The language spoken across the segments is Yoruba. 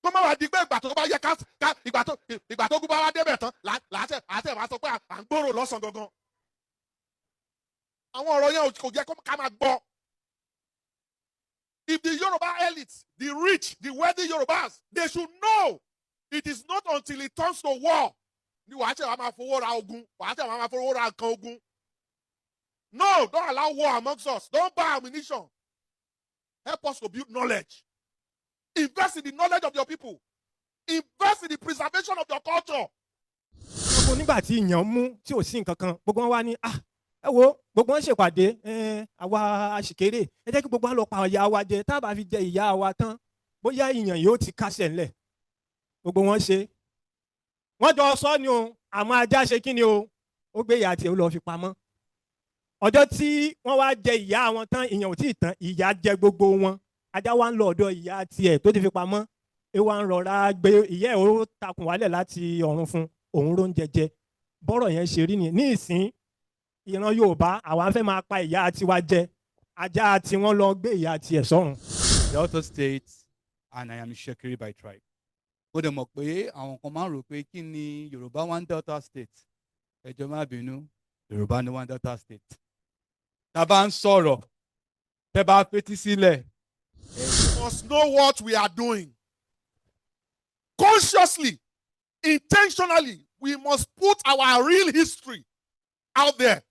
kó má wá di pé ìgbà tó bá yẹ ká ìgbà tó kú bá wá débẹ̀ tán àṣẹ máa sọ pé à ń gbòòrò lọ́sàn gangan. Àwọn ọ̀rọ̀ yẹn kò jẹ́ ká máa gbọ́. If the Yoruba elite, the rich, the wealthy Yorubas, they should know it is not until it turns to war ni wàá ṣe wàá máa fowó ra ogun, wàá ṣe wàá máa fowó ra nǹkan ogun. No, don't allow war amongst us. Don't buy ammunition. Help us to build knowledge. Invest in the knowledge of your people. Invest in the preservation of your culture. Gbogbo nígbà tí ìyàn mú tí ò sí nǹkan kan, gbogbo wọn wá ní ẹ wo gbogbo wọn ṣèpàdé àwa àṣìkéré ẹ jẹ́ kí gbogbo wa lọ pa ìyá wa jẹ tá a bá fi jẹ ìyá wa tán bóyá ìyàn yóò ti kásẹ̀ ńlẹ̀. Gbogbo wọn ṣe. Wọ́n jọ sọ ni o, àmọ́ ajá ṣe kí ni o, ó gbé ìyá tiẹ̀ ó lọ fi pamọ́. Ọjọ́ tí wọ́n wá jẹ ìyá wọn tán ìyàn ò tí ì tán, ìyá jẹ gbogbo wọn. Ajá wa ń lọ ọ̀dọ̀ ìyá tiẹ̀ tó ti fi pamọ́. Ẹ wá ń rọra gbé ìyá ẹ̀ ó takùn wálẹ̀ láti ọ̀run fún òun ló ń jẹjẹ. Bọ́rọ̀ yẹn ṣe rí ni. Ní ìsín ìran Yorùbá àwa fẹ́ máa pa ìyá tiwa jẹ. Ajá tí wọ́n lọ gbé ìyá tiẹ̀ sọ́run. Delta State and I am Shekiri by tribe. Ó dẹ̀ mọ̀ pé àwọn kan máa ń rò pé kí ni Yorùbá one Delta State. Ẹ jọ̀ọ́ má bínú, Yorùbá ni one Delta State. Tá a bá ń sọ̀rọ̀, tẹ́ bá fetí sílẹ̀. We must know what we are doing. Consciously, intentionally, we must put our real history out there.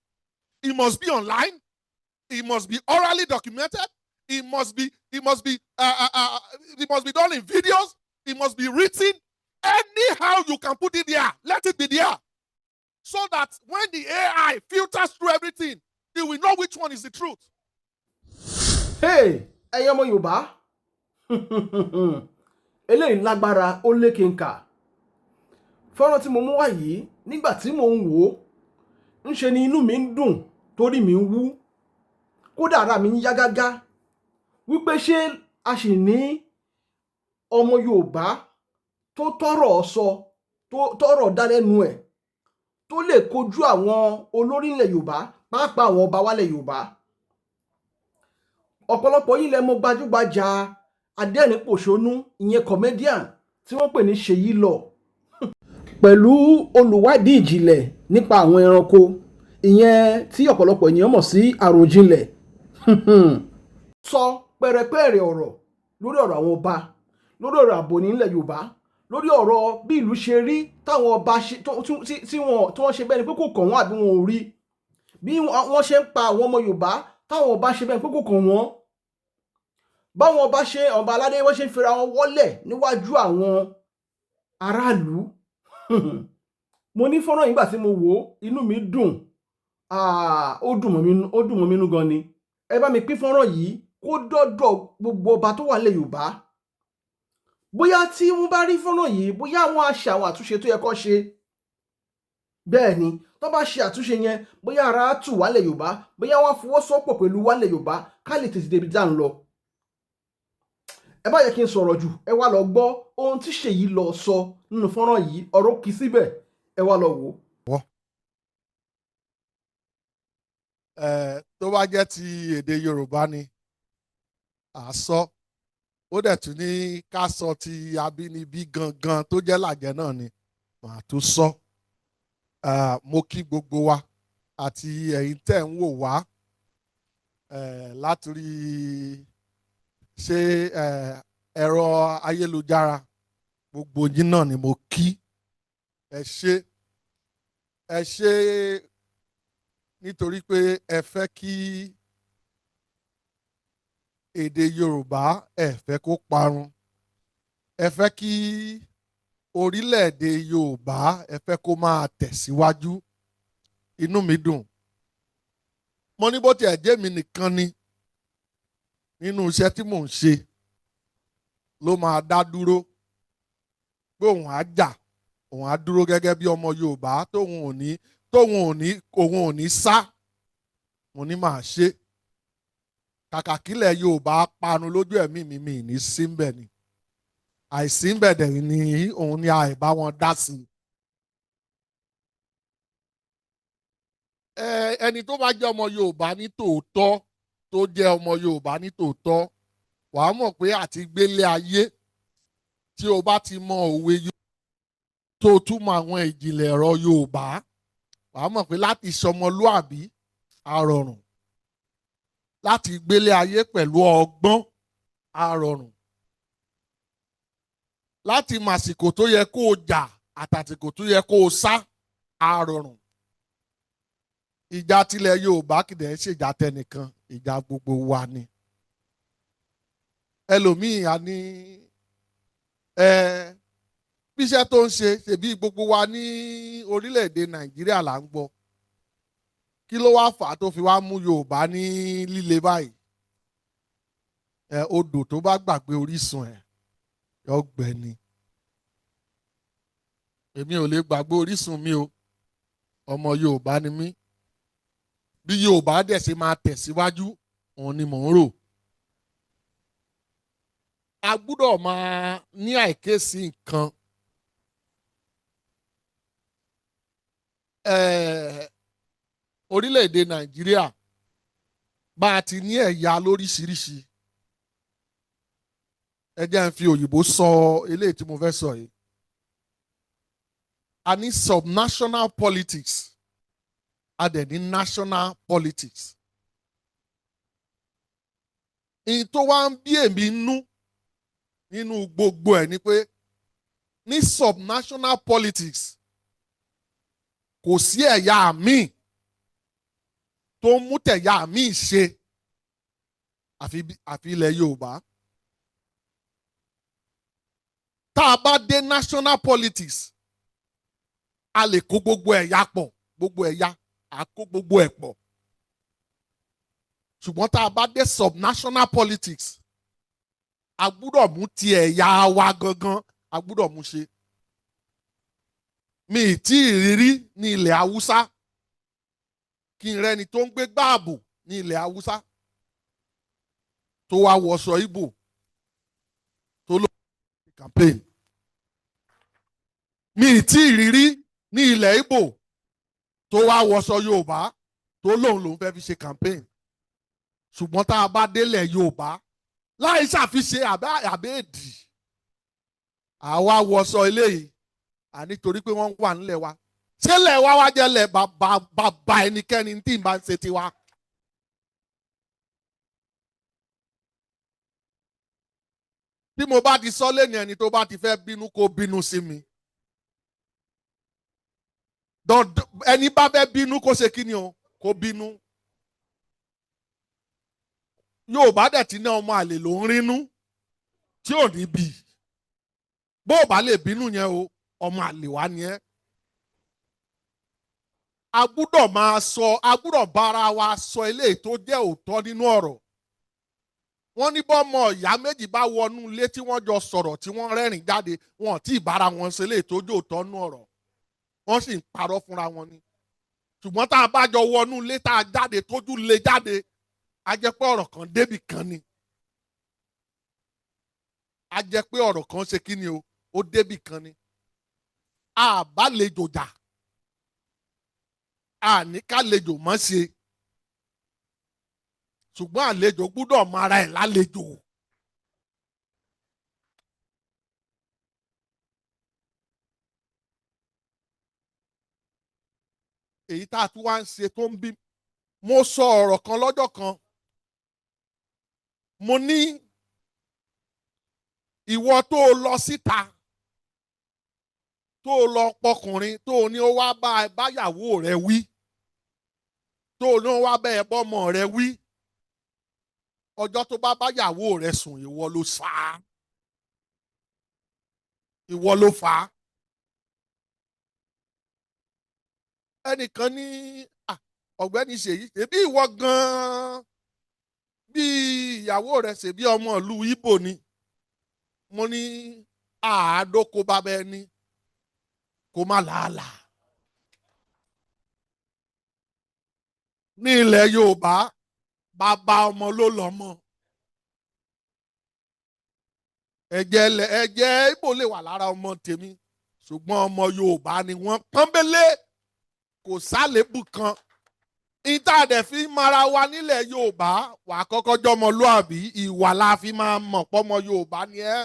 It must be online. It must be orally documented. It must be done in videos. It must be written. Anyhow you can put it there. Let it be there. So that when the AI filters through everything, it will know which one is the truth. Hey, ẹ̀yin ọmọ Yorùbá. Eléyìí lágbára ó lékè nkà. Fọ́nrán tí mo mú wá yìí nígbà tí mo ń wò ó, ńṣe ni inú mi ń dùn torí mi ń wú. Kódà ara mi ń yá gágá. Wípé ṣé a sì ní ọmọ Yorùbá tó tọ́rọ̀ sọ, tó tọ́rọ̀ dá lẹ́nu ẹ̀, tó lè kojú àwọn olórí ilẹ̀ Yorùbá, pàápàá àwọn ọba wálẹ̀ Yorùbá. Ọ̀pọ̀lọpọ̀ yín lẹ mọ̀ gbajúgbajà adẹ́rìn-pòṣónú ìyẹn comedian tí wọ́n pè ní Seyi Law pẹ̀lú olùwádìí ìjìnlẹ̀ nípa àwọn ẹranko ìyẹn tí ọ̀pọ̀lọpọ̀ ènìyàn mọ̀ sí Arojinle sọ pẹ̀rẹ̀pẹ̀rẹ̀ ọ̀rọ̀ lórí ọ̀rọ̀ àwọn ọba, lórí ọ̀rọ̀ ààbò nílẹ̀ Yorùbá, lórí ọ̀rọ̀ bí ìlú ṣe rí táwọn ọba tí wọ́n ṣe bẹ́ẹ̀ ni pé kò kàn wọ́n àbí wọn ò rí, bí wọ́n ṣe ń pa àwọn ọmọ Yorùbá táwọn ọba ṣe bẹ́ẹ̀ ni pé kò kàn wọ́n, báwọn ọba aládé wọ́n ṣe ń fira wọn wọ́lẹ̀ níwájú àwọn aráàlú. Mo ní fọ́nrán yìí nígbà tí mo wò ó, inú mi dùn, ó dùn mọ́ mi nú gan ni. Ẹ bá mi pín fọ́nrán yìí kó dọ́dọ̀ gbogbo ọba tó wà nílẹ̀ Yorùbá. Bóyá tí wọ́n bá rí fọ́nrán yìí, bóyá wọ́n á ṣe àwọn àtúnṣe tó yẹ kó ṣe. Bẹ́ẹ̀ ni, tó bá ṣe àtúnṣe yẹn, bóyá ara á tù wálẹ̀ Yorùbá, bóyá wọ́n á fọwọ́sowọ́pọ̀ pẹ̀lú wálẹ̀ Yorùbá ká lè tètè débi tá à ń lọ. Ẹ bá yẹ kí n sọ̀rọ̀ jù, ẹ wá lọ gbọ́ ohun tí Seyi Law sọ nínú fọ́nrán yìí, ọ̀rọ̀ kì í síbẹ̀, ẹ wá lọ wò ó. Tó bá jẹ́ ti èdè Yorùbá ni àsọ, ó dẹ̀ tún ní ká sọ ti abínibí gangan tó jẹ́ làjẹ́ náà ni màá tún sọ. Mo kí gbogbo wa àti ẹ̀yin tẹ̀ ń wò wá látòrí ṣe ẹ̀rọ ayélujára, gbogbo yín náà ni mo kí. Ẹ ṣé nítorí pé ẹ fẹ́ kí èdè Yorùbá ẹ fẹ́ kó parun, ẹ fẹ́ kí orílẹ̀-èdè Yorùbá ẹ fẹ́ kó máa tẹ̀síwájú. Inú mi dùn. Mo ní bó tiẹ̀ jẹ́ mi nìkan ni nínú iṣẹ́ tí mò ń ṣe ló máa dá dúró pé òun á jà, òun á dúró gẹ́gẹ́ bí ọmọ Yorùbá òun ò ní sá. Mo ní màá ṣe. Kàkà kílẹ̀ Yorùbá parun lójú ẹ̀mí mi ní síbẹ̀ ni. Àìsí ń bẹ̀dẹ̀ ni òun ni àìbá wọn dá sí i. Ẹni tó bá jẹ́ ọmọ Yorùbá ní tòótọ́, tó jẹ́ ọmọ Yorùbá ní tòótọ́, wàá mọ̀ pé àti gbélé ayé tí o bá ti mọ òwe tó túmọ̀ àwọn ìjìnlẹ̀ ọ̀rọ̀ Yorùbá wàá mọ̀ pé láti sọmọlúàbí á rọrùn, láti gbélé ayé pẹ̀lú ọgbọ́n á rọrùn, láti màsìkò tó yẹ kó o jà àtàsìkò tó yẹ kó o sá á rọrùn. Ìjà tilẹ̀ Yorùbá kìdẹ̀ ń ṣèjà tẹnìkan, ìjà gbogbo wa ni. Ẹlòmíì á ní bí iṣẹ́ tó ń ṣe ṣèbí gbogbo wa ní orílẹ̀-èdè Nàìjíríà là ń gbọ́, kí ló wá fà á tó fi wá mú Yorùbá ní líle báyìí? Odò tó bá gbàgbé orísun ẹ̀ yọ gbẹ ni. Èmi ò lè gbàgbé orísun mi o, ọmọ Yorùbá ni mí. Bí Yorùbá dẹ̀ ṣe máa tẹ̀síwájú òun ni mò ń rò. A gbúdọ̀ máa ní àìkéèsí nǹkan. Orílẹ̀-èdè Nàìjíríà bá a ti ní ẹ̀yà lóríṣiríṣi. Ẹ jẹ́ n fi òyìnbó sọ eléyìí tí mo fẹ́ sọ yìí. A ní subnational politics, a dẹ̀ ní national politics. Ìyí tó wá ń bí èmi nínú gbogbo ẹ̀ ni pé ní subnational politics kò sí ẹ̀yà míì tó ń mú tẹ̀yà míì ṣe àfi ilẹ̀ Yorùbá. Tá a bá dé national politics a lè kó gbogbo ẹ̀yà pọ̀, gbogbo ẹ̀yà a kó gbogbo ẹ̀ pọ̀. Ṣùgbọ́n tá a bá dé subnational politics a gbúdọ̀ mú ti ẹ̀yà wa gangan, a gbúdọ̀ mú ṣe. Mi ì tí ì rírí ní ilẹ̀ Haúsá kí n rẹ́ni tó ń gbé gbáàbò ní ilẹ̀ Haúsá tó wá wọṣọ Ìgbò tó ló ń campaign. Mi ì tí ì rírí ní ilẹ̀ Ìgbò tó wá wọṣọ Yorùbá tó lòun fẹ́ fi ṣe campaign. Ṣùgbọ́n tá a bá délẹ̀ Yorùbá láì ṣàfiṣe àbẹ́ẹ̀dì àwa wọṣọ eléyìí nítorí pé wọ́n wà nílẹ̀ wa. Ṣélẹ̀ wa wá jẹ́lẹ̀ bàbá ẹnikẹ́ni tí ì bá ń ṣe tiwa. Bí mo bá ti sọ lẹ́nu ẹni tó bá ti fẹ́ bínú kó bínú sí mi. Ẹni bá fẹ́ bínú kó ṣe kí ni o, kó bínú. Yorùbá dẹ̀ ti ní ọmọ àlè ló ń rínú tí ò ní bí. Bó o bá lè bínú yẹn o, ọmọ àlè wá ni ẹ́. A gbúdọ̀ bára wa sọ eléyìí tó jẹ́ òótọ́ nínú ọ̀rọ̀. Wọ́n ní bọ́mọ ìyá méjì bá wọnú ilé tí wọ́n jọ sọ̀rọ̀ tí wọ́n rẹ́rìn jáde, wọn ò tí ì bára wọn ṣe eléyìí tó jẹ́ òótọ́ nínú ọ̀rọ̀. Wọ́n sì ń parọ́ fúnra wọn ni. Ṣùgbọ́n tá a bá jọ wọnú ilé tá a jáde tójú lé jáde, a jẹ́ pé ọ̀rọ̀ kan débì kan ni. A jẹ́ pé ọ̀rọ̀ kan ṣe kí ni o, ó débì kan ni. A bá lejò jà, a ní ká lejò mọ́ ṣe. Ṣùgbọ́n àlejò gbúdọ̀ mọ ara ẹ̀ lálejò. Èyí tá a tún wá ń ṣe tó ń bí. Mo sọ ọ̀rọ̀ kan lọ́jọ́ kan. Mo ní ìwọ tó o lọ síta tó o lọ pọkùnrin tó o ní ó wá báyàwó rẹ wí, tó o ní ó wá bá ẹ bọ́mọ rẹ wí, ọjọ́ tó bá báyàwó rẹ sùn ìwọ ló fà á. Ìwọ ló fà á. Ẹnìkan ní ọ̀gbẹ́ni Ṣèyí ṣebí ìwọ gan-an bí ìyàwó rẹ ṣebí ọmọ ìlú Ìgbò ni. Mo ní àádókò bàbá ẹni kó má làálàá. Ní ilẹ̀ Yorùbá bàbá ọmọ ló lọ́mọ. Ẹ̀jẹ̀ Ìgbò lè wà lára ọmọ tèmi ṣùgbọ́n ọmọ Yorùbá ni wọ́n pọ́nbélé, kò sálébù kan. Ìta dẹ̀ fi mara wa nílẹ̀ Yorùbá wà kọ́kọ́ jọmọlúàbí, ìwà la fi máa mọ̀ pọ́mọ Yorùbá ni ẹ́.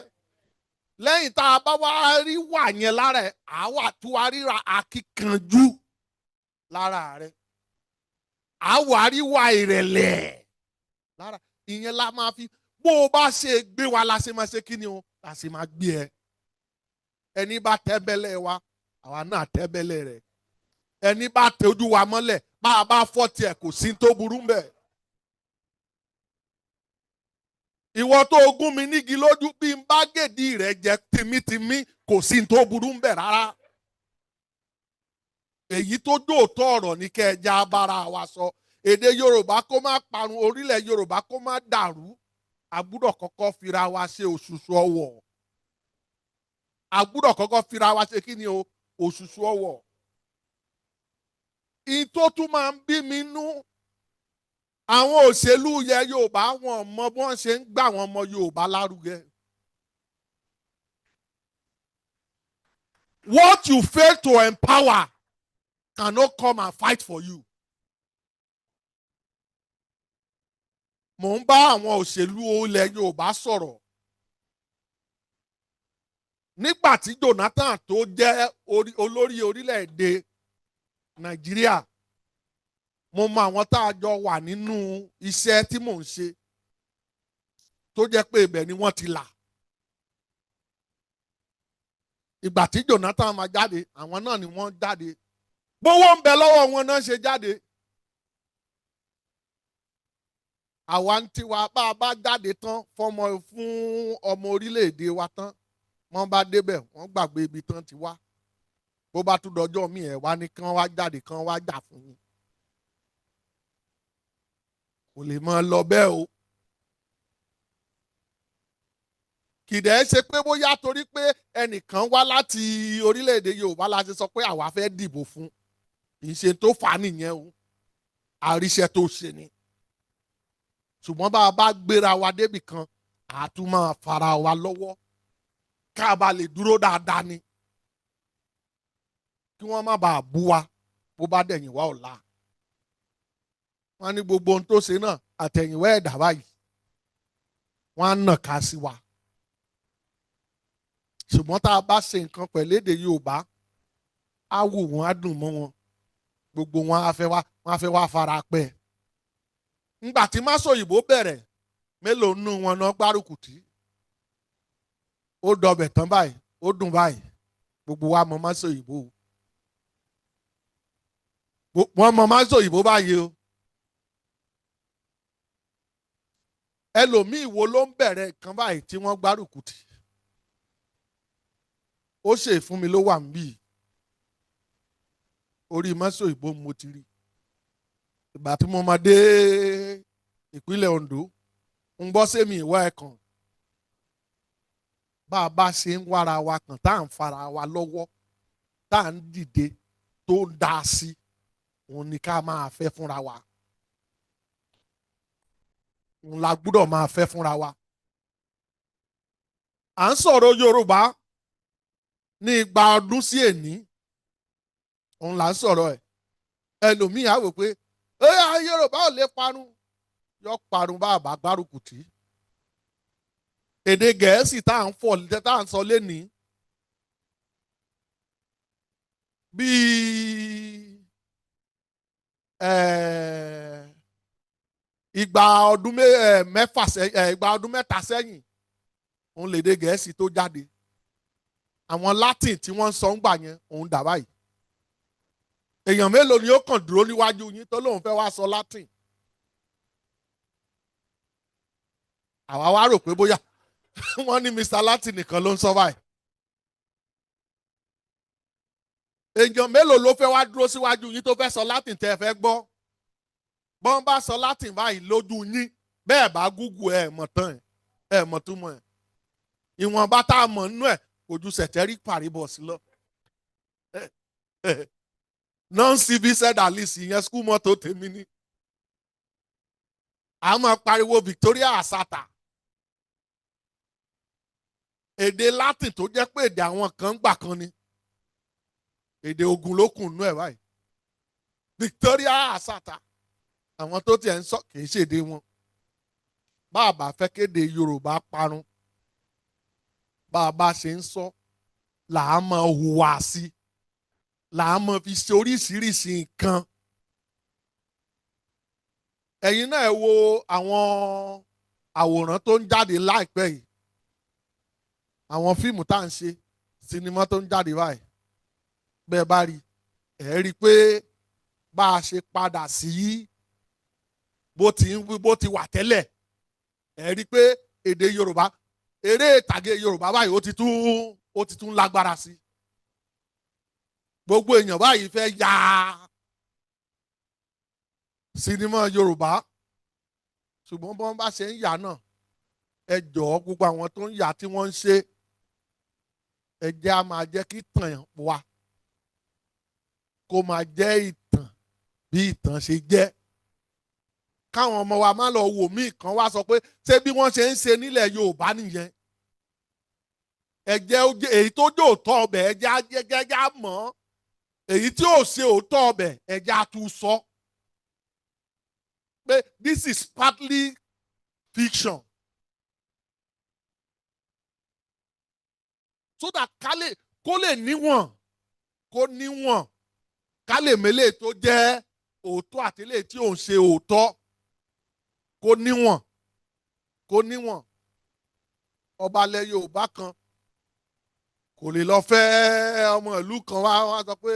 lẹ́yìn tá a bá wá rí wà yẹn lára ẹ̀ àwa tó wá ríra akíkanjú lára rẹ̀ àwa rí wà ìrẹ̀lẹ̀ lára ìyẹn la máa fi bó o bá ṣe gbé wa la ṣe máa ṣe kí ni o la ṣe máa gbé ẹ ẹni bá tẹ́bẹ́lẹ̀ wa àwa náà tẹ́bẹ́lẹ̀ rẹ̀ ẹni bá tẹ́jú wa mọ́lẹ̀ bá a bá fọ́ tiẹ̀ kò sí tó burú mbẹ̀. ìwọ tó gún mi nígi lójú bí n bá gèdí rẹ̀ jẹ tìmítìmí kò sí tó burú mbẹ̀ rárá. èyí tó dóòtọ́ ọ̀rọ̀ ní kẹjá bára wa sọ èdè Yorùbá kó má parun orílẹ̀ Yorùbá kó má dàrú a gbọ́dọ̀ kọ́kọ́ fira wa ṣe òṣùṣù ọwọ̀ a gbọ́dọ̀ kọ́kọ́ fira wa ṣe kí ni o òṣùṣù ọwọ̀. ìtò tún máa ń bí mi nú àwọn òṣèlú yẹ Yorùbá wọn mọ bí wọ́n ṣe ń gbà wọn ọmọ Yorùbá lárugẹ. What you fail to empower cannot come and fight for you. Mò ń bá àwọn òṣèlú ilẹ̀ Yorùbá sọ̀rọ̀ nígbà tí Jonathan tó jẹ́ olórí orílẹ̀-èdè Nàìjíríà mo mọ àwọn tá a jọ wà nínú iṣẹ́ tí mò ń ṣe tó jẹ́ pé ibẹ̀ ni wọ́n ti là. Ìgbà tí Jonathan máa jáde àwọn náà ni wọ́n jáde bówó ń bẹ lọ́wọ́ wọn náà ṣe jáde. àwa ń tiwa bá a bá jáde tán fún ọmọ orílẹ̀-èdè wa tán wọ́n bá débẹ̀ wọ́n gbàgbé ibi tán ti wá bó bá tún dọjọ́ míì ẹ̀ wá ní kán wá jáde kán wá jà fún yín. kò lè máa lọ bẹ́ẹ̀ o. kìdẹ́ ṣe pé bóyá torí pé ẹnìkan wá láti orílẹ̀-èdè Yorùbá la ṣe sọ pé àwa fẹ́ dìbò fún kì í ṣe tó fà á nìyẹn o àríṣẹ́ tó ṣe ni. ṣùgbọ́n bá a bá gbéra wa débì kan a tún máa fara wa lọ́wọ́ ká a bá lè dúró dáadáa ni kí wọ́n má bàa bú wa bó bá dẹ̀yìn wá ọ̀la. wọ́n ní gbogbo ohun tó ṣe náà àtẹ̀yìnwá ẹ̀dá báyìí wọ́n á nà ká sí wa. ṣùgbọ́n tá a bá ṣe nǹkan pẹ̀lú èdè Yorùbá á wù wọ́n á dùn mọ́ wọn gbogbo wọn á fẹ́ wá fara pẹ́. ńgbà tí Máṣòyìnbó bẹ̀rẹ̀ mélòó nù wọn náà gbárùkù tì ó dọbẹ̀ tán báyìí ó dùn báyìí gbogbo wa mọ Máṣòyìnbó wọ́n mọ Máṣòyìnbó báyìí o. ẹlòmíì wo ló ń bẹ̀rẹ̀ kan báyìí tí wọ́n gbárùkù tì ó ṣe fún mi ló wà ń bì orí Máṣòyìnbó mo ti rí ìgbà tí mo máa dé ìpínlẹ̀ Ondo ń gbọ́ sẹ́mi ìwá ẹ̀kan bá a bá ṣe ń wára wa kàn tá à ń fara wa lọ́wọ́ tá à ń dìde tó ń dá sí òun ni ká máa fẹ́ fúnra wa òun la gbúdọ̀ máa fẹ́ fúnra wa. à ń sọ̀rọ̀ Yorùbá ní igba ọdún sí èní òun là ń sọ̀rọ̀ ẹ̀ ẹlòmíì á wò pé Yorùbá ò lè parun yọ parun bá àbá gbárùkù tì í. èdè Gẹ̀ẹ́sì tá à ń sọ lénìí bíi igba ọdún mẹ́ta sẹ́yìn òun lèdè Gẹ̀ẹ́sì tó jáde àwọn Latin tí wọ́n ń sọ ń gbà yẹn òun dà báyìí èèyàn mélòó ni ó kàn dúró níwájú yín tó lóun fẹ́ wá sọ Latin àwa wá rò pé bóyá wọ́n ní Mr. Latin nìkan ló ń sọ báyìí èèyàn mélòó ló fẹ́ wá dúró síwájú yín tó fẹ́ sọ Latin tẹ́ ẹ fẹ́ gbọ́ bọ́n bá sọ Latin báyìí lójú yín bẹ́ẹ̀ bá gúgù ẹ̀ mọ̀ tán ẹ̀ mọ̀ túmọ̀ ẹ̀ ìwọ̀nba tá a mọ̀ nínú ẹ̀ kò ju sẹ̀tẹ́rì pàríbọ̀sì lọ non-civil said at least ìyẹn skul mọ́tò tèmi ní a máa pariwo Victoria Asata èdè Latin tó jẹ́ pé èdè àwọn kan gbà kan ni èdè ogun ló kùn nú ẹ̀ báyìí Victoria Asata àwọn tó tiẹ̀ ń sọ kìí ṣèdè wọn bá a bá fẹ́ kéde Yorùbá parun bá a bá ṣe ń sọ là á mọ hùwà sí, là á mọ fi ṣe oríṣiríṣi nǹkan. ẹ̀yin náà ẹ wo àwọn àwòrán tó ń jáde láìpẹ́ yìí, àwọn fíìmù tá à ń ṣe, sinimá tó ń jáde báyìí, bẹ́ẹ̀ bá rí ẹ̀ rí i pé bá a ṣe padà sí bó ti wà tẹ́lẹ̀, ẹ̀ rí i pé èdè Yorùbá, eré ìtàgé Yorùbá báyìí ó ti tún lágbára sí. gbogbo èèyàn báyìí fẹ́ ya sinimá Yorùbá, ṣùgbọ́n bọ́n bá ṣe ń yà náà, ẹ jọ̀ọ́ gbogbo àwọn tó ń yà tí wọ́n ń ṣe, ẹ jẹ́ á máa jẹ́ kí ìtàn wa kó máa jẹ́ ìtàn bí ìtàn ṣe jẹ́. káwọn ọmọ wa má lọ wò mí kan wá sọ pé ṣé bí wọ́n ṣe ń ṣe nílẹ̀ Yorùbá nìyẹn. ẹ jẹ́ èyí tó jẹ́ òótọ́ ọbẹ̀ ẹ jẹ́ á mọ̀ ọ́, èyí tí ò ṣe òótọ́ ọbẹ̀ ẹ jẹ́ á tún sọ pé this is partly fiction, so that kó lè níwọ̀n, kó níwọ̀n, ká lè mélé tó jẹ́ òótọ́ àti lè tí ò ń ṣe òótọ́, kó níwọ̀n, kó níwọ̀n. ọba ilẹ̀ Yorùbá kan kò lè lọ fẹ́ ọmọ ìlú kan wá sọ pé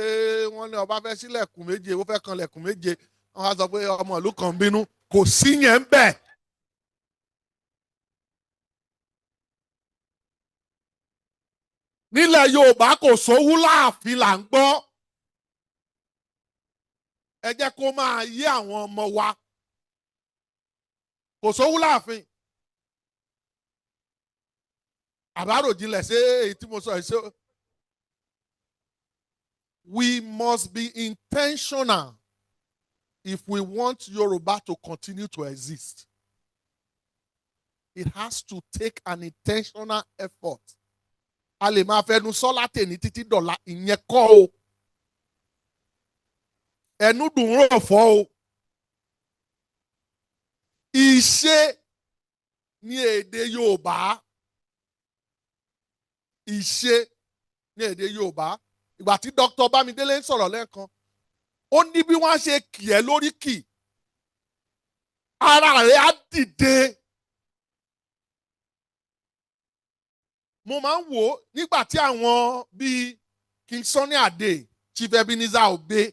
wọ́n ní ọba fẹ́ sílẹ̀kùn méje, ó fẹ́ kanlẹ̀kùn méje, wọ́n wá sọ pé ọmọ ìlú kan bínú, kò sí yẹn ń bẹ̀. nílẹ̀ Yorùbá kò sówú láàfin là ń gbọ́. ẹ jẹ́ kó máa yé àwọn ọmọ wa, kò sówú láàfin. àbáròjinlẹ̀ ṣé èyí tí mo sọ ẹ̀ ṣe. We must be intentional if we want Yoruba to continue to exist. It has to take an intentional effort. A lè máa fẹnu sọ láti ní títí dọ̀la, ìyẹn kọ́ o. ẹnu dùn rọ̀ fọ́ o. ìṣe ní èdè Yorùbá, ìṣe ní èdè Yorùbá. ìgbà tí Dr. Bámidélé ń sọ̀rọ̀ lẹ́ẹ̀kan, ó ní bí wọ́n ṣe kì ẹ́ lórí kì, ara rẹ̀ á dìde. mo máa ń wò ó nígbà tí àwọn bíi King Sunny Adé, Chief Ebenezer Obey,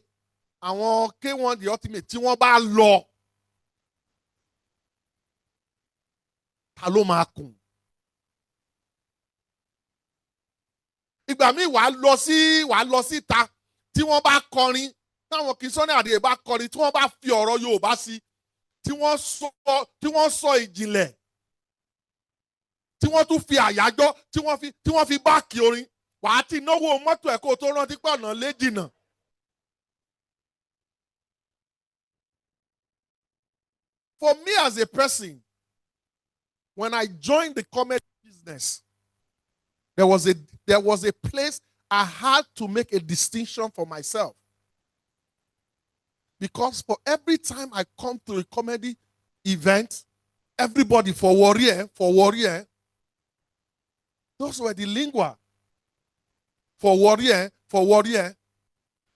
àwọn K1 the ultimate tí wọ́n bá lọ, ta ló máa kùn? ìgbà míì wàá lọ síta tí wọ́n bá kọrin, táwọn King Sunny Adé bá kọrin, tí wọ́n bá fi ọ̀rọ̀ Yorùbá sí, tí wọ́n sọ ìjìnlẹ̀, tí wọ́n tún fi àyájọ́, tí wọ́n fi báàkì orin, wàá ti náwó mọ́tò ẹ̀ kó tó rántí pé ọ̀nà lé jìnnà. For me as a person, when I joined the comedy business, there was a place I had to make a distinction for myself. Because for every time I come to a comedy event, everybody for warrior, those were the lingua. For warrior.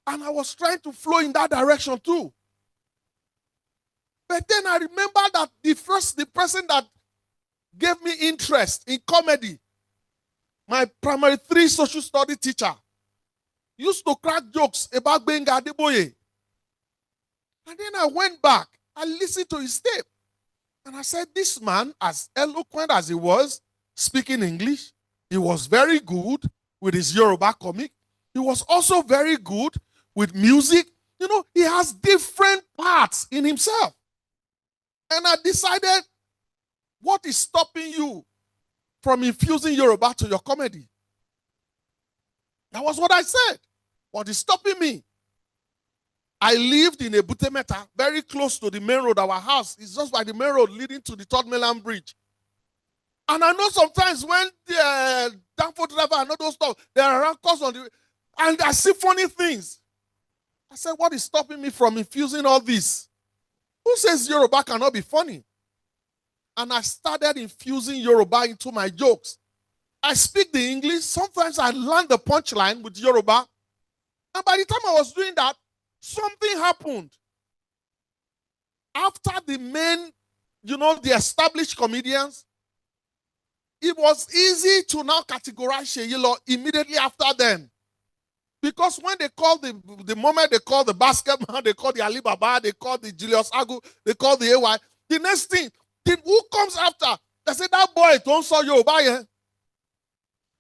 And I was trying to flow in that direction too. But then I remember that the person that gave me interest in comedy, my primary 3 social study teacher, used to crack jokes about Benga Adeboye. And then I went back, I listened to his tape, and I said, this man, as eloquent as he was speaking English, he was very good with his Yoruba comic. He was also very good with music. You know, he has different parts in himself. And I decided, what is stopping you from infusing Yoruba to your comedy? That was what I said. What is stopping me? I lived in Ebutemeta, very close to the main road. Our house is just by the main road leading to the Third Mainland Bridge. And I know sometimes when the Danfo driver and all those stuff, they are around cars on the, and I see funny things. I said, what is stopping me from infusing all this? Who says Yoruba cannot be funny? And I started infusing Yoruba into my jokes. I speak the English. Sometimes I learn the punchline with Yoruba. And by the time I was doing that, something happened. After the main, the established comedians, it was easy to now categorize Sheyilo immediately after them. Because when they call the moment they call the basketman, they call the Alibaba, they call the Julius Agu, they call the AY, the next thing, who comes after? They say that boy don't saw Yoruba yen.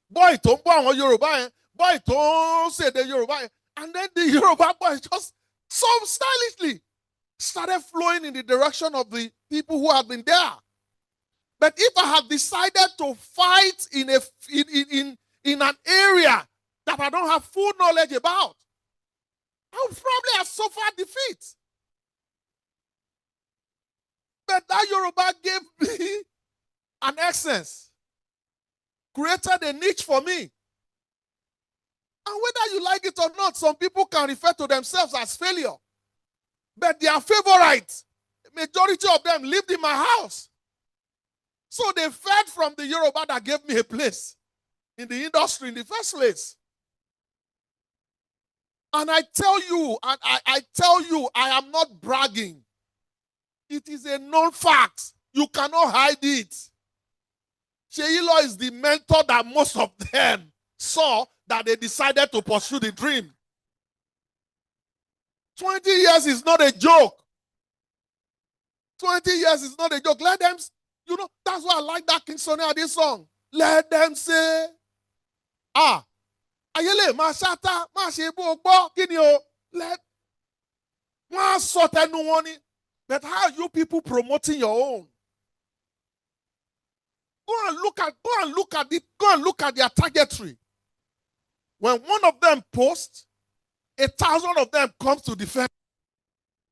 Boy don't bo Yoruba yen. Boy don't say the Yoruba yen. And then the Yoruba boy just so stylishly started flowing in the direction of the people who had been there. But if I had decided to fight in an area that I don't have full knowledge about, I would probably have suffered defeat. But that Yoruba gave me an essence, created a niche for me. And whether you like it or not, some people can refer to themselves as failure. But their favorites, majority of them lived in my house. So they fed from the Yoruba that gave me a place in the industry in the first place. And I tell you, I am not bragging. It is a known fact. You cannot hide it. Sheyilo is the mentor that most of them saw that they decided to pursue the dream. 20 years is not a joke. 20 years is not a joke. Let them, that's why I like that King Sunny Ade song. Let them say, ayele ma shata ma se bo gbo kini o let one sort enu won ni. But how are you people promoting your own? Go and look at their targetry. When one of them posts, 1,000 of them comes to defend.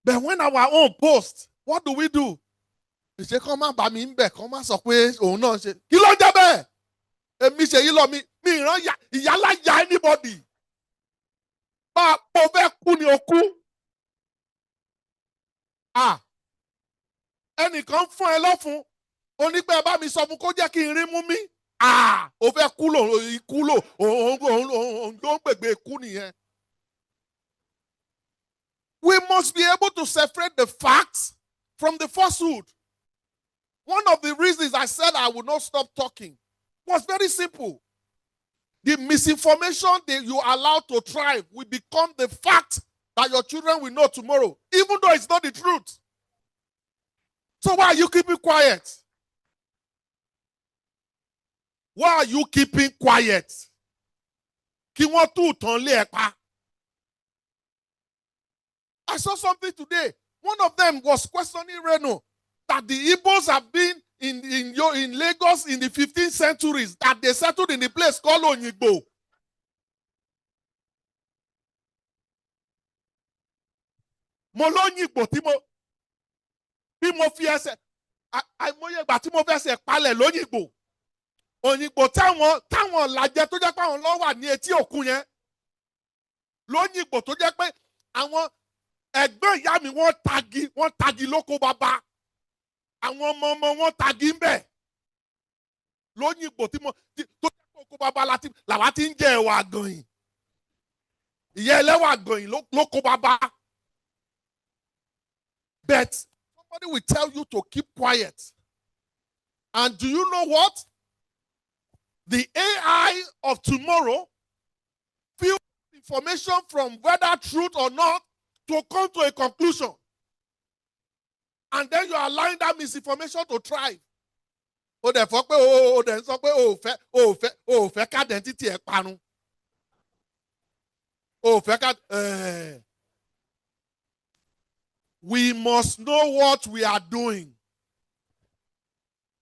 But when our own posts, what do? Ìṣe kan máa bá mi ń bẹ̀ kan máa sọ pé òun náà ṣe. Kí ló jẹ́ bẹ́ẹ̀? Èmi Ṣèyílọ mi ìran ìyálà ya anybody. Bá a pọ̀ fẹ́ kú ni o kú. Ẹnìkan fún ẹ lọ́fun. Onígbẹ́ bá mi sọ fún kó jẹ́ kí n rí mú mi. O fẹ́ kú lò ikú lò òun ló ń gbègbè ikú nìyẹn. We must be able to separate the facts from the falsehood. One of the reasons I said I would not stop talking was very simple. The misinformation that you allow to thrive will become the fact that your children will know tomorrow, even though it's not the truth. So why are you keeping quiet? Why are you keeping quiet? Kí wọ́n tú ìtàn lé ẹ pa. I saw something today. One of them was questioning Reno that the Igbos have been in Lagos in the 15th centuries, that they settled in a place called Onyigbo. Mo lóyìnbó tí mo fi ẹsẹ̀ àìmọye ìgbà tí mo fi ẹsẹ̀ palẹ̀ lóyìnbó. Òyìnbó táwọn làjẹ tó jẹ́ pé àwọn ló wà ní etí òkun yẹn. Lóyìnbó tó jẹ́ pé àwọn ẹ̀gbọ́n ìyá mi wọ́n tagi lóko bàbá. Àwọn ọmọ wọn tagi ń bẹ̀. Lóyìnbó tó jẹ́ pé oko bàbá làwa ti ń jẹ ẹ̀wà àgànyìn. Ìyá ẹlẹ́wà àgànyìn lóko bàbá. But somebody will tell you to keep quiet. And do you know what? The AI of tomorrow filters information from whether truth or not to come to a conclusion. And then you are allowing that misinformation to thrive. O dẹ̀ fọ́ pé o dẹ̀ ń sọ pé o fẹ́ ká identity ẹ̀ parun. O fẹ́ ká. We must know what we are doing.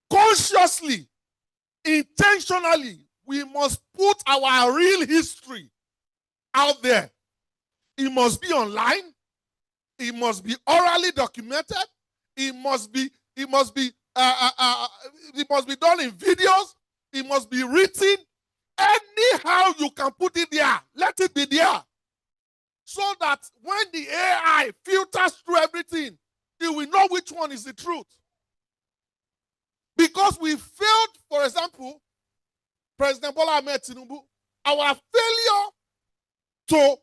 Consciously, intentionally, we must put our real history out there. It must be online. It must be orally documented. It must be done in videos. It must be written. Anyhow you can put it there, let it be there. So that when the AI filters through everything, it will know which one is the truth. Because we failed, for example, President Bola Ahmed Tinubu, our failure to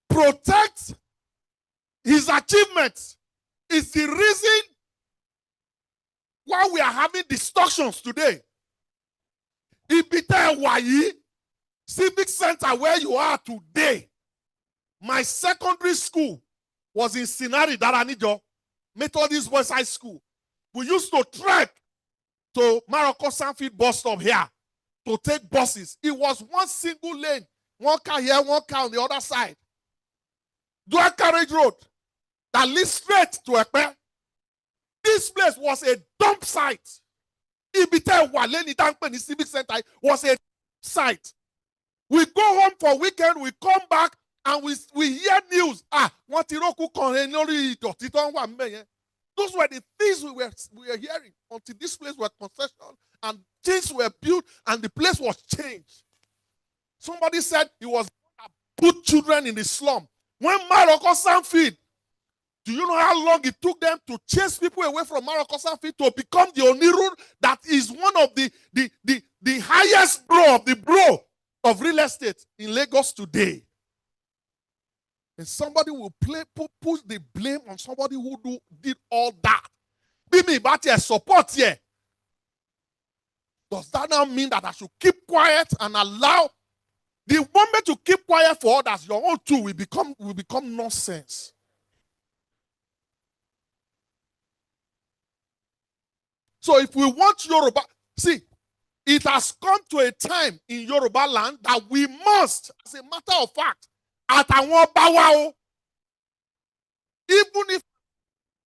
protect his achievements is the reason why we are having distortions today. Ibite Wayi, Civic Center where you are today, my secondary school was in Sinari Daranijo, Methodist Boys High School. We used to trek to Maroko Sanfield bus stop here to take buses. It was one single lane, one car here, one car on the other side. Dual carriage road that leads straight to Ekpe. This place was a dump site. Ibite Waleni Dankpeni Civic Center was a site. We go home for weekend, we come back, and we hear news. Those were the things we were hearing until this place was concession and things were built and the place was changed. Somebody said he was going to put children in the slum. When Maroko Sanfield, do you know how long it took them to chase people away from Maroko Sanfield to become the Oniru that is one of the highest bro of real estate in Lagos today? And somebody will push the blame on somebody who did all that. Be but support here. Does that now mean that I should keep quiet and allow the moment to keep quiet for others, your own too will become nonsense? So if we want Yoruba, see, it has come to a time in Yoruba land that we must, as a matter of fact, at Awon Bawao, even if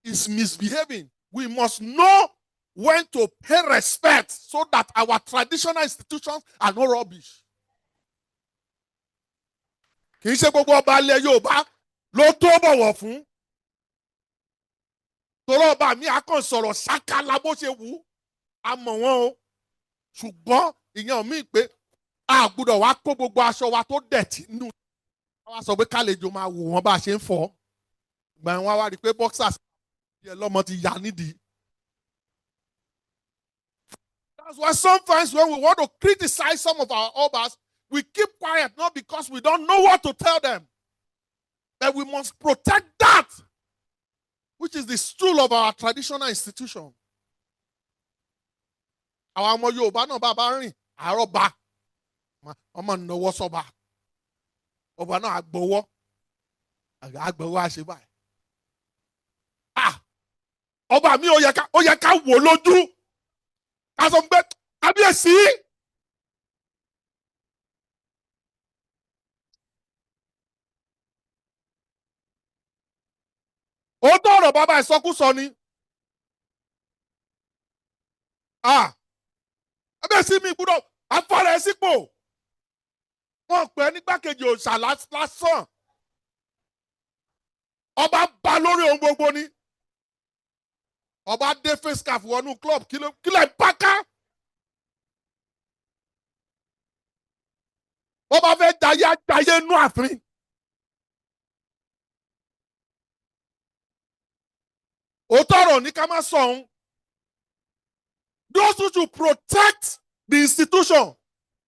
it's misbehaving, we must know when to pay respect so that our traditional institutions are not rubbish. Kì í ṣe gbogbo ọba ilẹ̀ Yorùbá ló tó bọ̀wọ̀ fún. Tọ́rọ̀ ọba mi akàn sọ̀rọ̀ ṣákálá bó ṣe wù ú. A mọ̀ wọ́n o. Ṣùgbọ́n ìyẹn mi pé a gbọ́dọ̀ wá kó gbogbo aṣọ wa tó dẹ̀tí nù. Wọ́n sọ pé kálejò máa wò wọ́n bá a ṣe ń fọ́. Ìgbà yẹn wọ́n wá rí i pé boxers yẹ lọ́mọ ti yà nídìí. That's why sometimes when we want to criticize some of our obas, we keep quiet, not because we don't know what to tell them. But we must protect that, which is the stool of our traditional institution. Àwọn ọmọ Yorùbá náà bá rìn àárọ̀bá. Ọmọ ìnáwó sọ́ba. Ọba náà àgbọ̀wọ́. Àgbọ̀wọ́ àṣẹ báyìí. Ọba mi ó yẹ ká wò lójú. Ká sọ pé kábíyèsí. Ó tọrọ bàbá ìsọkúsọ ni. Kábíyèsí mi gbọ́dọ̀ afárá ẹ sípò. Wọ́n pè é nígbàkejì òòṣà lásán. Ọba bá lórí ohun gbogbo ni. Ọba dé face cap wọnú club kílẹ̀ páká. Ọba fẹ́ jayé nú àfin. Òótọ́ ọ̀rọ̀ ní ká má sọ òun. Those who should protect the institution,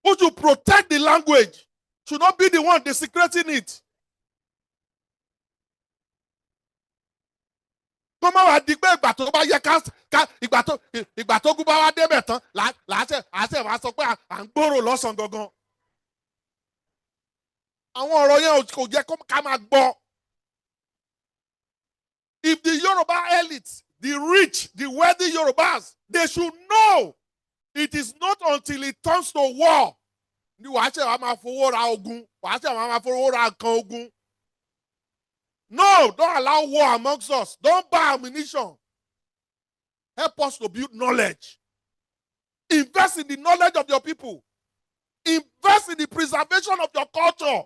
who should protect the language, should not be the one desecrating it. Kó má wá di pé ìgbà tó bá yẹ ká ìgbà tó gún bá wá débẹ̀ tán láṣẹ wá sọ pé à ń gbòòrò lọ́sàn-án gangan. Àwọn ọ̀rọ̀ yẹn kò jẹ́ ká máa gbọ́. If the Yoruba elite, the rich, the wealthy Yorubas, they should know it is not until it turns to war. Ni wàá ṣe wàá máa fowó ra ogun, wàá ṣe wàá máa fowó ra nǹkan ogun. No, don't allow war amongst us. Don't buy ammunition. Help us to build knowledge. Invest in the knowledge of your people. Invest in the preservation of your culture.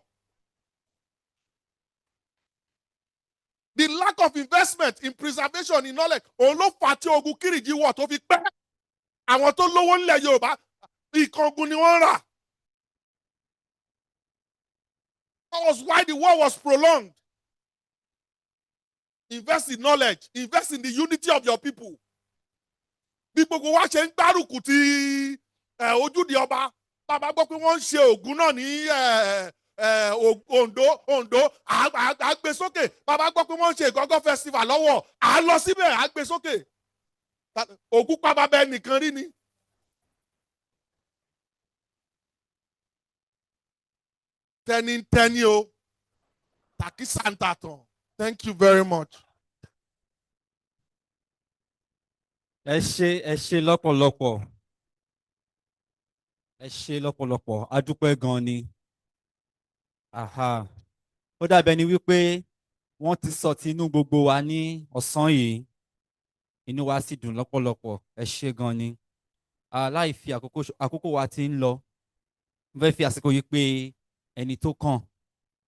The lack of investment in preservation in knowledge, òun ló fà tí ogun Kírìjí wọ̀ tó fi pẹ́. Àwọn tó lówó nílẹ̀ Yorùbá, ìkángun ni wọ́n rà. That was why the war was prolonged. Invest in knowledge. Invest in the unity of your people. Bí gbogbo wa ṣe ń gbárùkù ti ojúde ọba bàbá gbọ́ pé wọ́n ń ṣe ògùn náà ní Ondo àgbé sókè bàbá gbọ́ pé wọ́n ń ṣe ìgọ́gọ́ festival lọ́wọ́ à lọ síbẹ̀ àgbé sókè ògùn pa bàbá ẹnìkan rí ni. tẹnitẹni o tàkì santa tán. Thank you very much. ẹ ṣé lọ́pọ̀lọpọ̀ ẹ ṣé lọ́pọ̀lọpọ̀ a dúpẹ́ gan ni ó dàbẹ̀ ni wípé wọ́n ti sọ ti inú gbogbo wa ní ọ̀sán yìí inú wa sì dùn lọ́pọ̀lọpọ̀ ẹ ṣé gan ni láì fi àkókò wa ti ń lọ mo fẹ́ fi àsìkò yìí pé ẹni tó kàn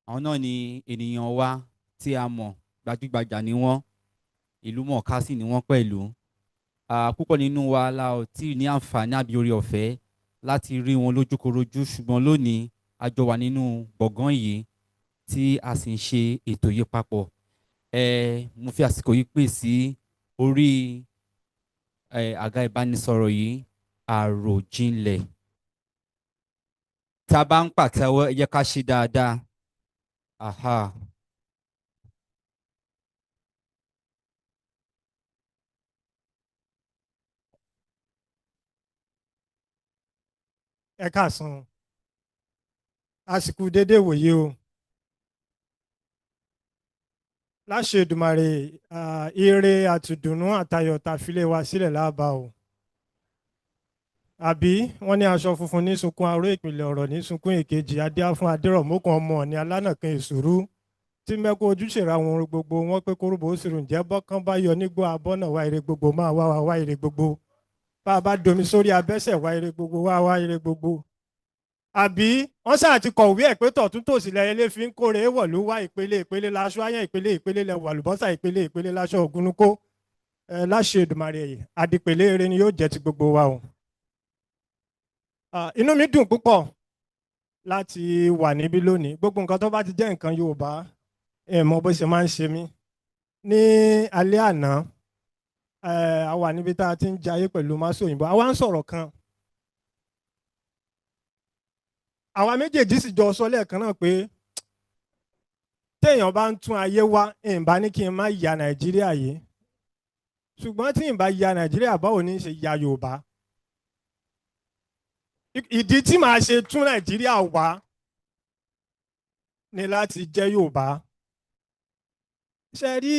àwọn náà ni ènìyàn wa tí a mọ̀ gbajúgbajà ni wọ́n ìlú mọ̀ọ́ká sì ni wọ́n pẹ̀lú púpọ̀ nínú wa la ò tí ì ní àǹfààní àbí orí ọ̀fẹ́ láti rí wọn lójúkorojú ṣùgbọ́n lónìí a jọ wà nínú gbọ̀ngàn yìí tí a sì ń ṣe ètò yìí papọ̀ mo fi àsìkò yìí pè sí orí àga ìbánisọ̀rọ̀ yìí Àròjinlẹ̀ tá a bá ń pàtẹ́wọ́ ẹ jẹ́ ká ṣe dáadáa. Ẹ káàsán àsìkò déédéé wòye o láṣẹ Èdùmàrè ire àtìdùnnú àtayọ̀ tàfilé wa sílẹ̀ láàbà o àbí wọ́n ní aṣọ funfun ní sunkún aró ìpìlẹ̀ ọ̀rọ̀ ní sunkún èkejì adíá fún adérọ̀mọ́kàn ọmọ ní alánàkan ìṣòro tí mẹ́kọ ojúṣèrè àwọn orin gbogbo wọn pé kórúbó ó sì rùn jẹ́ bọ́kán bá yọ nígbó abọ́nà wá ire gbogbo máa wá ire gbogbo bá a bá domi sórí abẹ́sẹ̀ wá ire gbogbo wá ire gbogbo àbí wọ́n ṣáà ti kọ̀wé ẹ̀ pé tọ̀tún tòsì lẹ́yẹlé fi ń kórè wọ̀ ló wá ìpele láṣọ ayán ìpele lẹ́wọ̀ àlùbọ́sà ìpele láṣọ ògúnnukó láṣẹ Èdùmàrè àdìpèlé eré ni yóò jẹ́ ti gbogbo wa o. Inú mi dùn púpọ̀ láti wà níbí lónìí gbogbo nǹkan tó bá ti jẹ́ nǹkan Yorùbá mọ bó ṣe máa ń ṣe mí ní alẹ́ àná a wà níbi tá a ti ń jayé pẹ̀lú máṣe òyìnbó àwa ń sọ̀rọ̀ kan àwa méjèèjì sì jọ sọ lẹ́ẹ̀kan náà pé téèyàn bá ń tún ayé wá ìbá ní kí n má ya Nàìjíríà yìí ṣùgbọ́n tí ìbá ya Nàìjíríà báwo ní í ṣe ya Yorùbá ìdí tí màá ṣe tún Nàìjíríà wá ni láti jẹ́ Yorùbá ṣe rí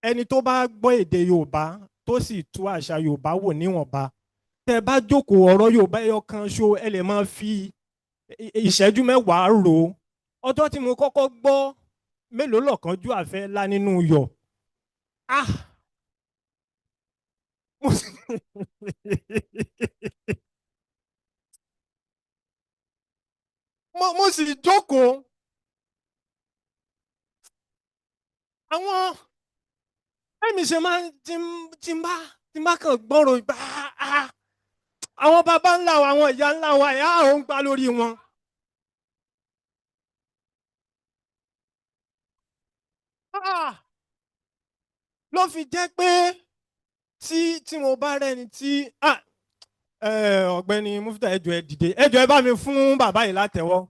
ẹni tó bá gbọ́ èdè Yorùbá tó sì tú àṣà Yorùbá wò níwọ̀nba tẹ́ bá jókòó ọ̀rọ̀ Yorùbá ẹyọ kan ṣo ẹ lè máa fi ìṣẹ́jú mẹ́wàá rò ó ọjọ́ tí mo kọ́kọ́ gbọ́ mélòó lọ́kànjú àfẹ́ lá nínú yọ̀ mo sì jókòó àwọn ẹ̀mí ṣe máa tí n bá kàn gbọ́rọ̀ ìgbà àwọn baba ńlá wa àwọn ìyá ńlá wa ẹ̀ á ò ń gbá lórí wọn. Ló fi jẹ́ pé tí mo bá rẹ́ni tí ọ̀gbẹ́ni Mufta ẹjọ́ ẹ dìde ẹjọ́ ẹ bá mi fún bàbá yìí látẹ̀wọ́.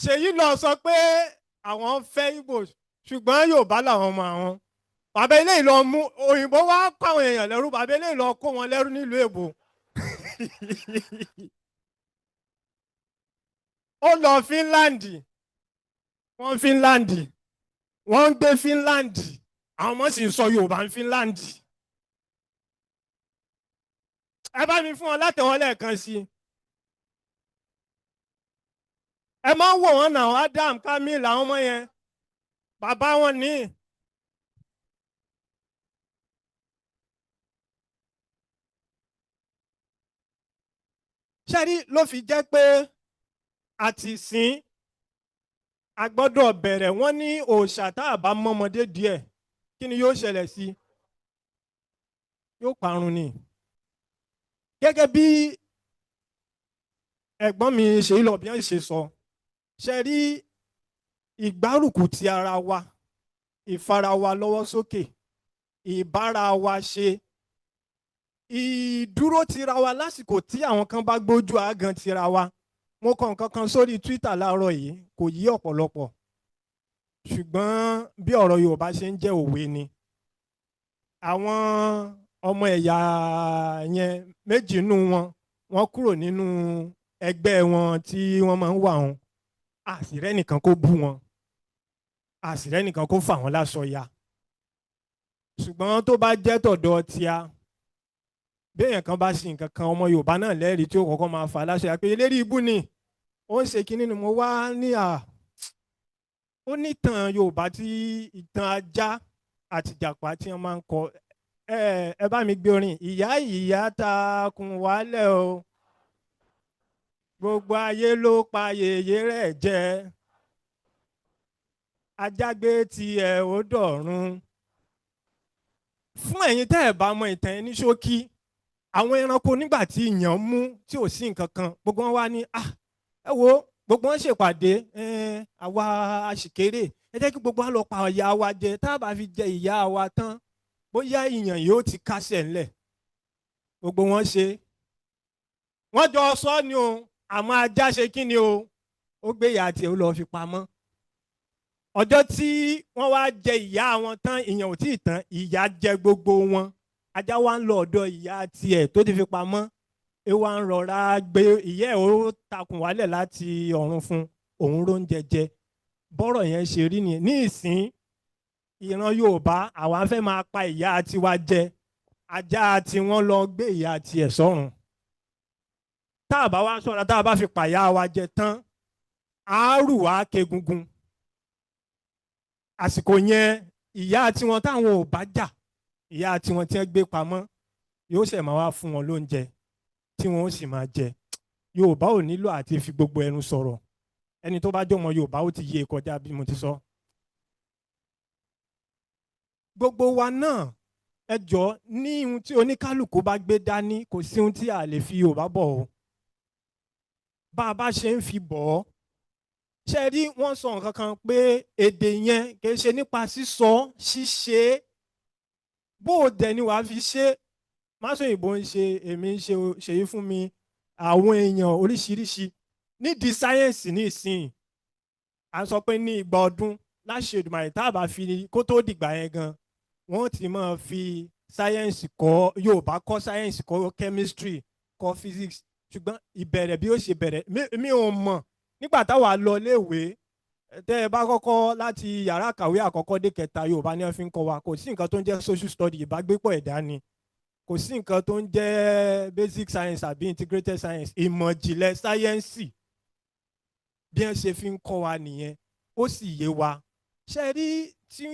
Ṣèyí lọ sọ pé àwọn fẹ́ Ìgbò ṣùgbọ́n Yorùbá làwọn ọmọ àwọn bàbá eléyìí lọ mú òyìnbó wá kó àwọn èèyàn lẹ́rú bàbá eléyìí lọ kó wọn lẹ́rú nílùú èbó ó lọ Fínláńdì wọ́n Fínláńdì wọ́n ń gbé Fínláńdì àwọn ọmọ sì ń sọ Yorùbá ń Fínláńdì ẹ bá mi fún ọ látẹ̀wọ́ lẹ́ẹ̀kan sí i ẹ máa ń wò wọ́n náà Adam Kamil àwọn ọmọ yẹn bàbá wọn ní. ṣẹ́rí ló fi jẹ́ pé àti sìn a gbọ́dọ̀ bẹ̀rẹ̀ wọ́n ní òòṣà tá a bá mọ́mọdé díẹ̀ kí ni yóò ṣẹlẹ̀ sí yóò parun ni gẹ́gẹ́ bí ẹ̀gbọ́n mi Ṣèyí lọ bí wọ́n ṣe sọ ṣẹ́rí ìgbárùkù ti ara wa ìfara wa lọ́wọ́ sókè ìbára wa ṣe ìdúró tira wa lásìkò tí àwọn kan bá gbójú àgàn tira wa. Mo kọ nǹkan kan sórí Twitter láàárọ̀ yìí kò yí ọ̀pọ̀lọpọ̀ ṣùgbọ́n bí ọ̀rọ̀ Yorùbá ṣe ń jẹ́ òwe ni. Àwọn ọmọ ẹ̀yà yẹn méjì nínú wọn wọ́n kúrò nínú ẹgbẹ́ wọn tí wọ́n máa ń wà wọn. Àṣìrẹ́ nìkan kó bú wọn, àṣìrẹ́ nìkan kó fà wọ́n láṣọ ya. Ṣùgbọ́n tó bá jẹ́ tọ̀dọ̀ tíá, bí èèyàn kan bá ṣe nǹkan kan ọmọ Yorùbá náà lẹ́rìí tí ó kọ́kọ́ máa fà láṣọ ya pé eléri ibú ni ó ń ṣe kínní ni mo wá ní ó ní ìtàn Yorùbá tí ìtàn ajá àti ìjàpá tí wọ́n máa ń kọ. Ẹ bá mi gbé orin ìyá ìyá ta kùn wálẹ̀ o gbogbo ayé ló pa yèyé rẹ̀ jẹ ajágbé tiẹ̀ ó dọ̀run. Fún ẹ̀yin tẹ́ ẹ̀ bá mọ ìtàn ẹni ṣókí, àwọn ẹranko nígbà tí ìyàn mú tí ò sí nǹkan kan gbogbo wọn wá ní ẹ wo gbogbo wọn ṣèpàdé àwa àṣìkéré ẹ jẹ́ kí gbogbo wa lọ pa ìyá wa jẹ tá a bá fi jẹ ìyá wa tán bóyá ìyàn yóò ti kásẹ̀ ńlẹ̀. Gbogbo wọn ṣe wọ́n jọ sọ ni o àmọ́ ajá ṣe kí ni o ó gbé ìyá tiẹ̀ ó lọ́ọ́ fi pamọ́. Ọjọ́ tí wọ́n wá jẹ ìyá wọn tán ìyàn ò tí ì tán ìyà jẹ gbogbo wọn. Ajá wa ń lọ ọ̀dọ̀ ìyá tiẹ̀ tó ti fi pamọ́ ẹ wá ń rọra gbé ìyá ẹ̀ ó takùn wálẹ̀ láti ọ̀run fún òun ló ń jẹjẹ. Bọ́rọ̀ yẹn ṣe rí nìyẹn. Ní ìsín ìran Yorùbá àwa fẹ́ máa pa ìyá tiwa jẹ ajá tí wọ́n lọ gbé ìyá tiẹ̀ sọ́run. Tá a bá wá ṣọ́ra tá a bá fi pa ìyá wa jẹ tán àárù wá kegungun. Àsìkò yẹn ìyá tiwọn táwọn ò bá jà ìyá tiwọn tí wọ́n gbé pamọ́ yóò ṣẹ̀ máa wá fún wọn lóúnjẹ tí wọ́n ó sì máa jẹ. Yorùbá ò nílò àti fi gbogbo ẹnu sọ̀rọ̀ ẹni tó bá jọmọ Yorùbá ó ti yé kọjá bí mo ti sọ. Gbogbo wa náà ẹ jọ ní ohun tí oníkálukú bá gbé dání kò sí ohun tí a lè fi Yorùbá bọ̀ o. Bá a bá ṣe ń fi bọ̀ ọ́ ṣe rí wọ́n sọ nǹkan kan pé èdè yẹn kì í ṣe nípa sísọ ṣíṣe bó o dẹ̀ ni wàá fi ṣe. Máṣòyìnbó ń ṣe èmi ń ṣe ṣèyí fún mi àwọn èèyàn oríṣiríṣi nídìí sáyẹ́ǹsì ní ìsìn à ń sọ pé ní ìgbà ọdún láṣẹ Èdùmàrè tá a bá fi kó tó dìgbà yẹn gan wọ́n ti máa fi sáyẹ́ǹsì kọ́ Yorùbá kọ́ sáyẹ́ǹsì kọ́ chemistry kọ́ physics ṣùgbọ́n ìbẹ̀rẹ̀ bí ó ṣe bẹ̀rẹ̀ mi ò mọ̀ nígbà táwa lọ léèwé tẹ́ ẹ bá kọ́kọ́ láti yàrá àkàwé àkọ́kọ́ dé kẹta Yorùbá ni wọ́n fi ń kọ́ wa kò sí nǹkan tó ń jẹ́ social study ìbágbépọ̀ ẹ̀dá ni kò sí nǹkan tó ń jẹ́ basic science àbí integrated science ìmọ̀ ìjìnlẹ̀ sáyẹ́ǹsì bí wọ́n ṣe fi ń kọ́ wa nìyẹn ó sì yé wa. Ṣé rí tí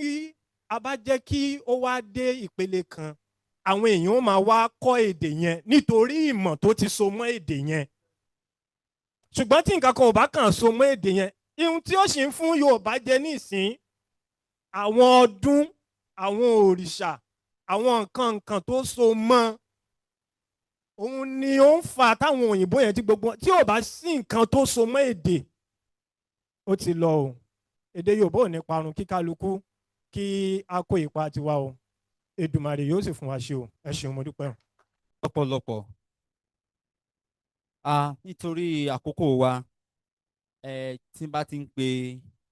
a bá jẹ́ kí ó wá dé ìpele kan àwọn èèyàn ó máa wá kọ́ èdè yẹn nítorí ìmọ̀ tó ti so mọ́ èdè yẹn. Ṣùgbọ́n tí nǹkan kan ò bá kàn so mọ́ èdè yẹn ihun tí ó sì ń fún Yorùbá jẹ nísìn àwọn ọdún àwọn òrìṣà àwọn nǹkan tó so mọ́ òun ni ó ń fa táwọn òyìnbó yẹn tí gbogbo tí ò bá sí nǹkan tó so mọ́ èdè ó ti lọ o. Èdè Yorùbá ò ní parun kí kálukú kí a kó ipa tiwa o. Èdùmàrè yóò sì fún wa ṣe o. Ẹ ṣeun mo dúpẹ́. lọ́pọ̀lọpọ̀ nítorí àkókò wa tí n bá ti ń pe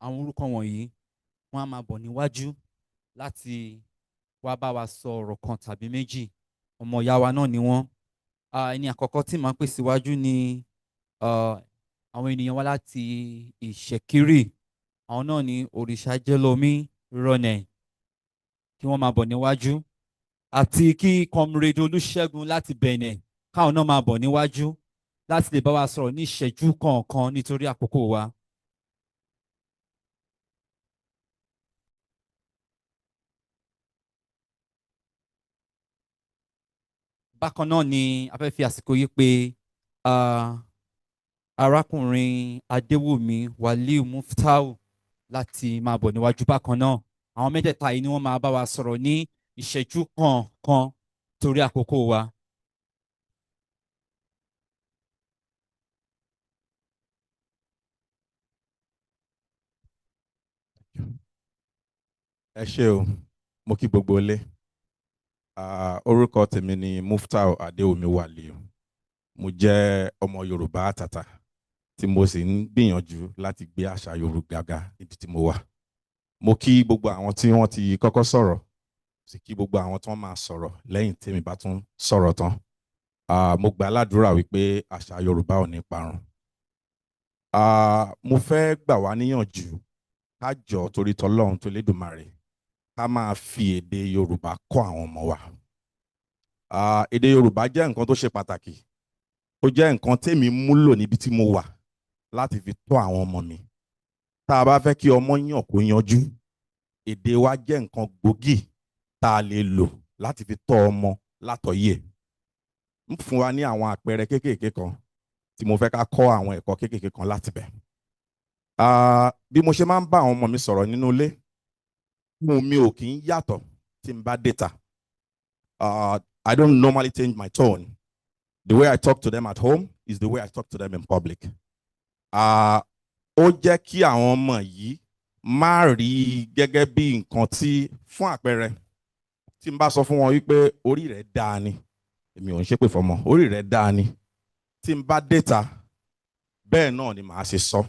àwọn orúkọ wọ̀nyí wọ́n á máa bọ̀ níwájú láti wá bá wa sọ ọ̀rọ̀ kan tàbí méjì ọmọ ìyá wa náà ni wọ́n. Ẹni àkọ́kọ́ tí màá pè síwájú ni àwọn ènìyàn wá láti Ìṣẹ̀kírì àwọn náà ni òrìṣà jẹ́lómi rọnẹ̀ kí wọ́n máa bọ̀ níwájú àti kí comrade Olúṣẹ́gun láti Bẹ̀nẹ̀ káwọn náà máa bọ̀ níwájú láti lè bá wa sọ̀rọ̀ ní ìṣẹ́jú kọ̀ọ̀kan nítorí àkókò wa. Bákan náà ni a fẹ́ fi àsìkò yìí pé arákùnrin Adéwùmí Wàlíù Muftau láti máa bọ̀ níwájú bákan náà. Àwọn mẹ́tẹ̀ẹ̀ta yìí ni wọ́n máa bá wa sọ̀rọ̀ ní ìṣẹ́jú kọ̀ọ̀kan torí àkókò wa. Ẹ ṣé o, mo kí gbogbo ilé. Orúkọ tèmi ni Muftau Adéomi Wàlíù. Mo jẹ́ ọmọ Yorùbá àtàtà tí mo sì ń gbìyànjú láti gbé àṣà Yorùbá ga níbi tí mo wà. Mo kí gbogbo àwọn tí wọ́n ti kọ́kọ́ sọ̀rọ̀, sì kí gbogbo àwọn tí wọ́n máa sọ̀rọ̀ lẹ́yìn tèmi bá tún sọ̀rọ̀ tán. Mo gbà ládùúrà wípé àṣà Yorùbá ò ní parun. Mo fẹ́ gbà wá níyànjú ká jọ̀ọ́ torí tọlọ́run tó lédùmarè ká máa fi èdè Yorùbá kọ́ àwọn ọmọ wa. Èdè Yorùbá jẹ́ nǹkan tó ṣe pàtàkì. Ó jẹ́ nǹkan tèmi múlò níbi tí mo wà láti fi tọ́ àwọn ọmọ mi. Tá a bá fẹ́ kí ọmọ yàn kó yanjú, èdè wa jẹ́ nǹkan gbòógì tá a lè lò láti fi tọ́ ọmọ látọ̀yè. Ń fún wa ní àwọn àpẹẹrẹ kéékèèké kan tí mo fẹ́ ká kọ́ àwọn ẹ̀kọ́ kéékèèké kan láti bẹ̀. Bí mo ṣe máa ń bá àwọn ọmọ mi sọ̀rọ̀ nínú ilé, mi ò kì í yàtọ̀ tí n bá data. I don't normally change my tone. The way I talk to them at home is the way I talk to them in public. Ó jẹ́ kí àwọn ọmọ yìí má rí gẹ́gẹ́ bí nǹkan tí, fún àpẹẹrẹ, tí n bá sọ fún wọn wípé orí rẹ̀ dáa ni, èmi ò ń ṣépè fọmọ, orí rẹ̀ dáa ni, tí n bá data, bẹ́ẹ̀ náà ni màá ṣe sọ.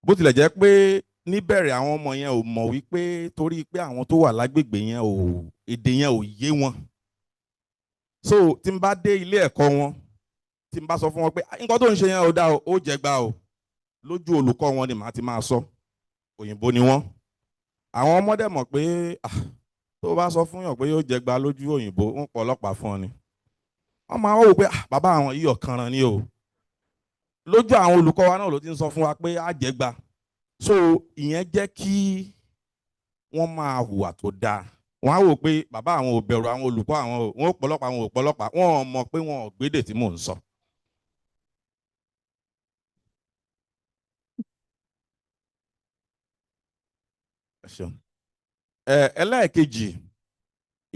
Bó tilẹ̀ jẹ́ pé níbẹ̀rẹ̀ àwọn ọmọ yẹn ò mọ̀ wípé torí pé àwọn tó wà lágbègbè yẹn èdè yẹn ò yé wọn. So tí n bá dé ilé ẹ̀kọ́ wọn, tí n bá sọ fún wọn pé nǹkan tó ń ṣe yẹn ò dá o, ó jẹgba o, lójú olùkọ́ wọn ni màá ti máa sọ. Òyìnbó ni wọ́n. Àwọn ọmọdé mọ̀ pé tó bá sọ fún yàn pé yóò jẹgba lójú òyìnbó, ń pọ̀ ọlọ́pàá fún ọ ni. Wọ́n máa wò pé bàbá àwọn yìí ọ̀kanran ni o. Lójú àwọn olùkọ́ wa náà ló ti ń sọ fún wa pé á jẹgba. So ìyẹn jẹ́ kí wọ́n máa hùwà tó dáa. Wọ́n á wò pé bàbá àwọn ò bẹ̀rù àwọn olùkọ́ àwọn o, wọ́n ò pọ̀lọ́pàá àwọn ò pọ̀lọ́pàá, wọ́n mọ̀ pé wọn ò gbédè tí mò ń sọ. Ẹlẹ́ẹ̀kejì,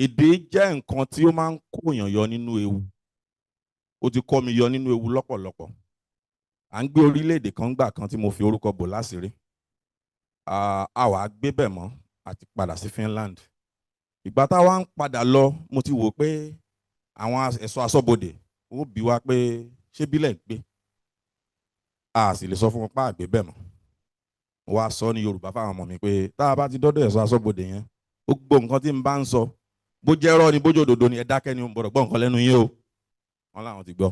èdè jẹ́ nǹkan tí ó máa ń kó èèyàn yọ nínú ewu. Ó ti kọ́ mi yọ nínú ewu lọ́pọ̀lọpọ̀. À ń gbé orílẹ̀-èdè kan gbà kan tí mo fi orúkọ bò láṣìírí. A wá gbé bẹ̀ mọ́ àti padà sí Finland. Ìgbà tá wa ń padà lọ, mo ti wò pé àwọn ẹ̀ṣọ́ aṣọ́bodè ó bi wá pé ṣé bílẹ̀ ń gbé. A sì lè sọ fún wọn pé àgbé bẹ̀ mọ́. Wá sọ ní Yorùbá fáwọn ọmọ mi pé tá a bá ti dọ́dọ̀ ẹ̀ṣọ́ aṣọ́bodè yẹn, ó gbọ́ nǹkan tí n bá ń sọ, bó jẹ́ irọ́ ni bójú òdodo ni ẹ dákẹ́ ni, mo gbọ́dọ̀ gbọ́ nǹkan lẹ́nu yín o. Wọ́n láwọn ti gbọ́.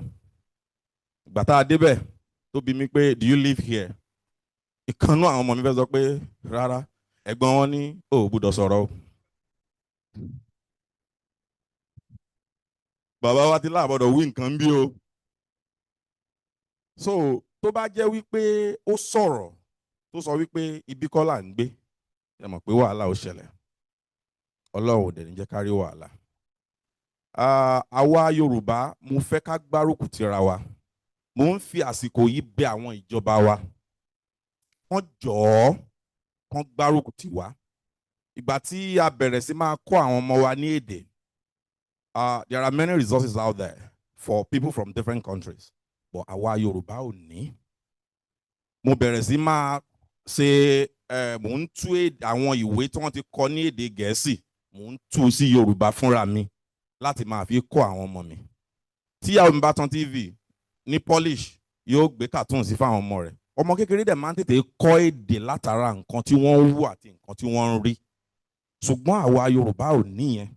Ìgbà tá a débẹ̀ tó bi mí pé do you live here? Ìkànnú àwọn ọmọ mi fẹ́ sọ pé rárá, ẹ̀gbọ́n wọn ní ò gbọ́dọ̀ sọ̀rọ̀ o. Bàbá wa ti láàbọ̀dọ̀ wí nǹkan bí o. So tó bá jẹ́ wípé ó sọ̀rọ̀ tó sọ wípé ibi kọ́ là ń gbé, ẹ mọ̀ pé wàhálà ó ṣẹlẹ̀. Ọlọ́run ò dẹ̀ ní jẹ́ ká rí wàhálà. Àwa Yorùbá, mo fẹ́ ká gbárùkù tira wa. Mo ń fi àsìkò yìí bẹ̀ àwọn ìjọba wa. Wọ́n jọ̀ọ́ kán gbárùkù tì wá. Ìgbà tí a bẹ̀rẹ̀ sí máa kọ́ àwọn ọmọ wa ní èdè, there are many resources out there for people from different countries, but àwa Yorùbá ò ní. Mo bẹ̀rẹ̀ sí máa ṣe mò ń tú àwọn ìwé tí wọ́n ti kọ ní èdè Gẹ̀ẹ́sì, mò ń tú sí Yorùbá fúnra mi láti máa fi kọ́ àwọn ọmọ mi. Tí ìyàwó mi bá tan TV ní Polish, yóò gbé cartoon sí fáwọn ọmọ rẹ̀. Ọmọ kékeré dẹ̀ máa ń tètè kọ́ èdè látara nǹkan tí wọ́n ń wò àti nǹkan tí wọ́n ń rí. Ṣùgbọ́n àwa Yorùbá ò níyẹn.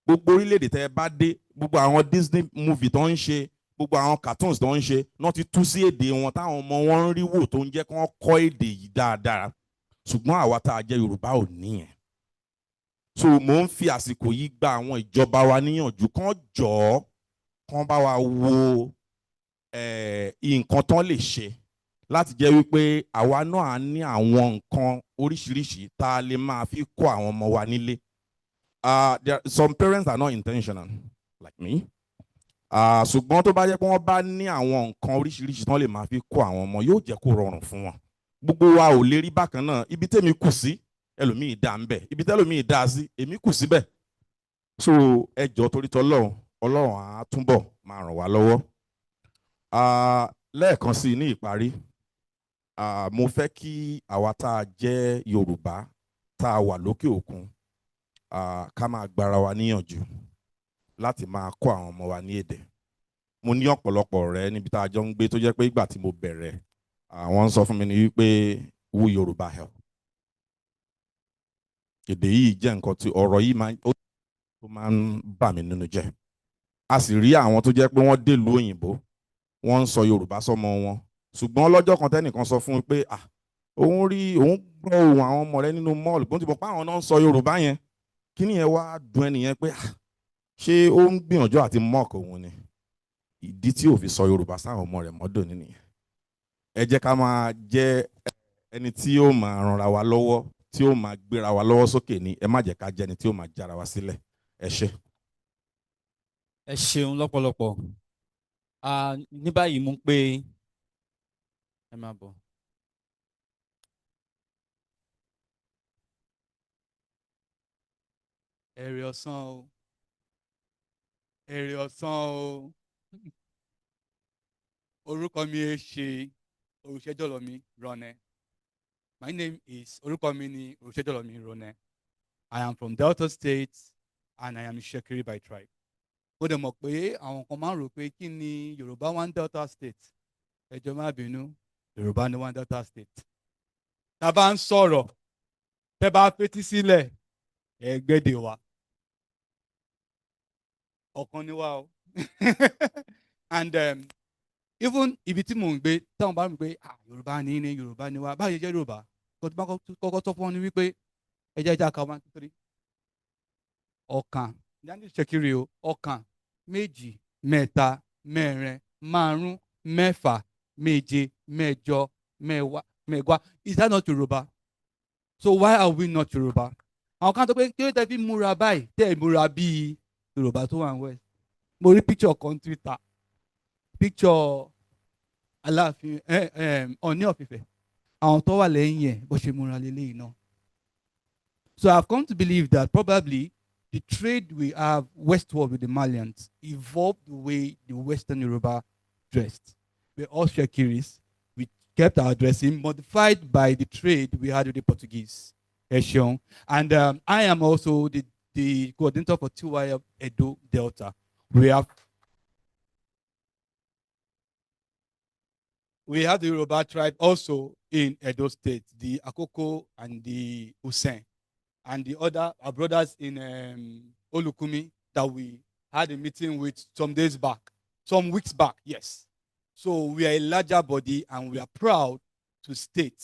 Gbogbo orílẹ̀-èdè tẹ́ ẹ bá dé, gbogbo àwọn Disney movie tó ń ṣe, gbogbo àwọn cartoons tó ń ṣe, náà ti tú sí èdè wọn táwọn ọmọ wọn ń rí wò tó ń jẹ́ kí wọ́n kọ́ èdè yìí dáadáa. Ṣùgbọ́n àwa tá a jẹ́ Yorùbá ò níyẹn. So mò ń fi àsìkò yìí gba àwọn ìjọba wa níyànjú kán jọ̀ọ́ kán bá wa wo nǹkan tán lè ṣe láti jẹ́ wípé àwa náà á ní àwọn nǹkan oríṣiríṣi tá a lè máa fi kọ́ àwọn ọmọ wa nílé. Some parents are not intentional like me. Ṣùgbọ́n tó bá jẹ́ pé wọ́n bá ní àwọn nǹkan oríṣiríṣi tán lè máa fi kọ́ àwọn ọmọ, yóò jẹ́ kó rọrùn fún wọn. Gbogbo wa ò lè rí bákan náà. Ibi tèmi kù sí, ẹlòmíì dá ń bẹ̀. Ibi tẹ́lòmíì dá sí, èmi kù síbẹ̀. So ẹ jọ̀ọ́ torí tọlọ́run, Ọlọ́run á túnbọ̀ máa ràn wá lọ́wọ́. Lẹ́ẹ̀kan sí ní ìparí, mo fẹ́ kí àwa tá a jẹ́ Yorùbá tá a wà lókè òkun, ká máa gbára wa níyànjú láti máa kọ́ àwọn ọmọ wa ní èdè. Mo ní ọ̀pọ̀lọpọ̀ ọ̀rẹ́ níbi tá a jọ ń gbé tó jẹ́ pé ìgbà tí mo bẹ̀rẹ̀ àwọn ń sọ fún mi ní wípé wú Yorùbá help. Èdè yìí jẹ́ nǹkan tí ọ̀rọ̀ yìí máa ń bà mí nínú jẹ́. A sì rí àwọn tó jẹ́ pé wọ́n dèlú òyìnbó wọ́n ń sọ Yorùbá sọ́mọ wọn, ṣùgbọ́n lọ́jọ́ kan tẹ́nìkan sọ fún un pé òun gbọ́ ohùn àwọn ọmọ rẹ̀ nínú mọ́ọ̀lù bó ti mọ̀ pé àwọn náà ń sọ Yorùbá yẹn, kí nìyẹn wá dùn ẹnìyẹn pé ṣé ó ń gbìyànjú àti mọ́ọ̀kì òun ni. Ìdí tí ò fi sọ Yorùbá sáwọn ọmọ rẹ̀ mọ́dọ̀ nìyẹn. Ẹ jẹ́ ká máa jẹ́ ẹni tí ó máa ranra wa lọ́wọ́, tí ó máa gbéra wa lọ́wọ́ sókè ni, ẹ má jẹ́ ká jẹ́ ẹni tí ó máa jára wa sílẹ̀. Ẹ ṣé. Ẹ ṣeun lọ́pọ̀lọpọ̀. Ní báyìí mú pé ẹ máa bọ̀. Èrè ọ̀sán o. Èrè ọ̀sán o. Orúkọ mi ṣe Olùṣẹ́jọ́lọ́mi Ranse. My name is orúkọ mi ni Olùṣẹ́jọ́lọ́mi Ranse. I am from Delta State and I am Shekiri by tribe. Mo dẹ̀ mọ̀ pé àwọn kan máa ń rò pé kí ni Yorùbá one Delta State. Ẹ jọ̀ọ́ má bínú, Yorùbá ni one Delta State. Tá a bá ń sọ̀rọ̀, tẹ́ bá fetí sílẹ̀, ẹ gbẹ́dẹ̀ wa. Ọ̀kan ni wá o. And even ibi tí mò ń gbé táwọn bá mi pé Yorùbá ni Yorùbá ni wá, báyìí jẹ́ Yorùbá. Kò tó bá kọ́kọ́ sọ fún ọ ni wípé ẹ jẹ́ ìjà kan 1 2 3. Ọ̀kan ní Ṣẹ̀kírì o, ọ̀kan, méjì, mẹ́ta, mẹ́rin, márùn, mẹ́fà, méje, mẹ́jọ, mẹ́wàá. Is that not Yorùbá? So why are we not Yorùbá? Àwọn kan tó pé kí ló tẹ́ fi múra báyìí tẹ́ ẹ̀ múra bíi Yorùbá tó wà ń wẹ̀. Mo rí picture kan Twitter, picture Aláàfin Ọọ̀ni of Ifẹ̀, àwọn tó wà lẹ́yìn ẹ̀ bó ṣe múra lélẹ́yìn náà. So I've come to believe that probably the trade we have westward with the Malians evolved the way the Western Yoruba dressed. We're all Shekiris. We kept our dressing modified by the trade we had with the Portuguese. And I am also the coordinator for Tiwaya Edo Delta. We have the Yoruba tribe also in Edo State, the Akoko and the Usen. And the other, our brothers in Olukumi that we had a meeting with some weeks back, yes. So we are a larger body and we are proud to state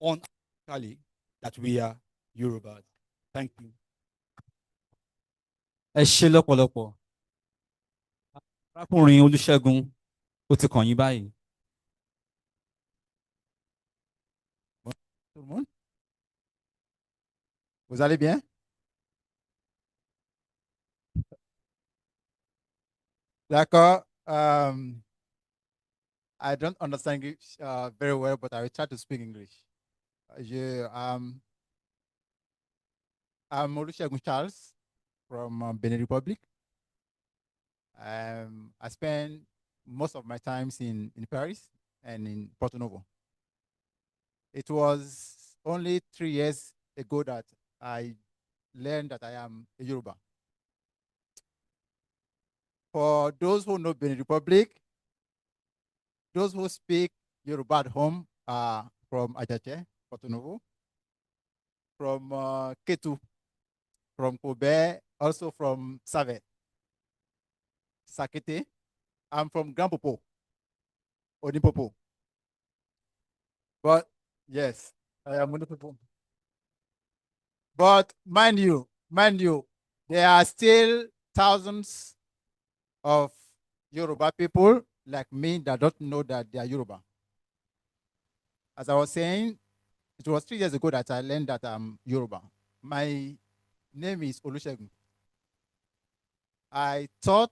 unequivocally that we are Yorubas. Thank you. Ẹ ṣé lọ́pọ̀lọpọ̀. Arákùnrin Olúṣẹ́gun ó ti kàn yín báyìí. Tout le monde? Vous allez bien? D'accord. I don't understand English very well, but I will try to speak English. I'm Olusegun Charles from Benin Republic. I spend most of my times in Paris and in Porto Novo. It was only 3 years ago that I learned that I am a Yoruba. For those who know Benin Republic, those who speak Yoruba at home are from Ajache, Porto Novo, from Ketu, from Kobe, also from Save, Sakete. I'm from Grand Popo, Onipopo. But yes, I am Onipopo. But mind you, there are still thousands of Yoruba people like me that don't know that they are Yoruba. As I was saying, it was 3 years ago that I learned that I'm Yoruba. My name is Olusegun. I thought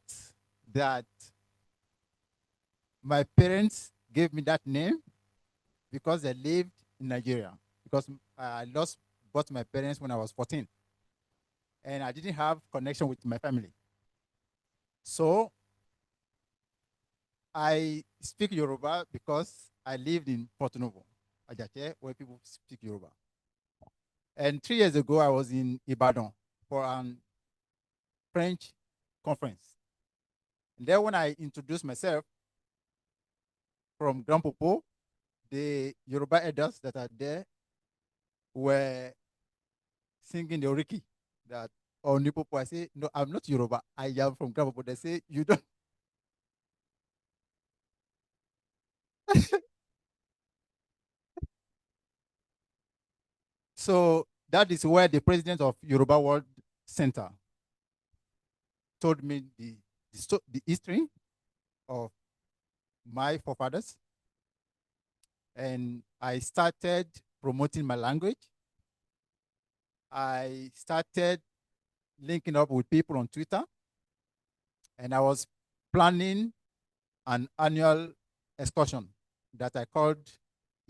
that my parents gave me that name because they lived in Nigeria, because I lost both my parents when I was 14. And I didn't have connection with my family. So I speak Yoruba because I lived in Porto Novo, Ajache, where people speak Yoruba. And 3 years ago, I was in Ibadan for a French conference. And then when I introduced myself from Grand Popo, the Yoruba elders that are there were singing the Oriki that Nipopo. I say, no, I'm not Yoruba. I am from Grand Popo. They say, you don't. So that is where the president of Yoruba World Center told me the history of my forefathers. And I started promoting my language. I started linking up with people on Twitter. And I was planning an annual excursion that I called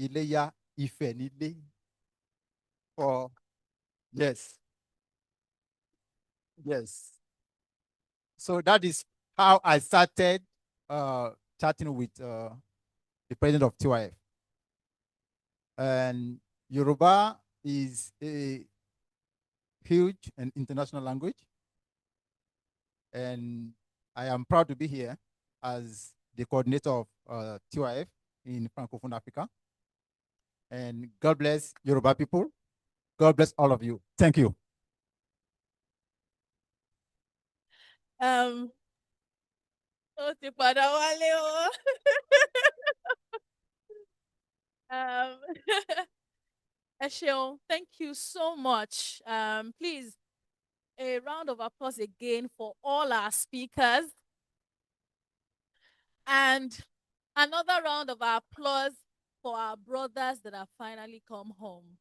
Ile Ifenile for, yes. Yes. So that is how I started chatting with the president of TYF. And Yoruba is a huge and international language. And I am proud to be here as the coordinator of TYF in Francophone Africa. And God bless Yoruba people. God bless all of you. Thank you. Ó ti padà wálé o. Ẹ ṣeun, thank you so much. Please, a round of applause again for all our speakers. And another round of applause for our brothers that have finally come home.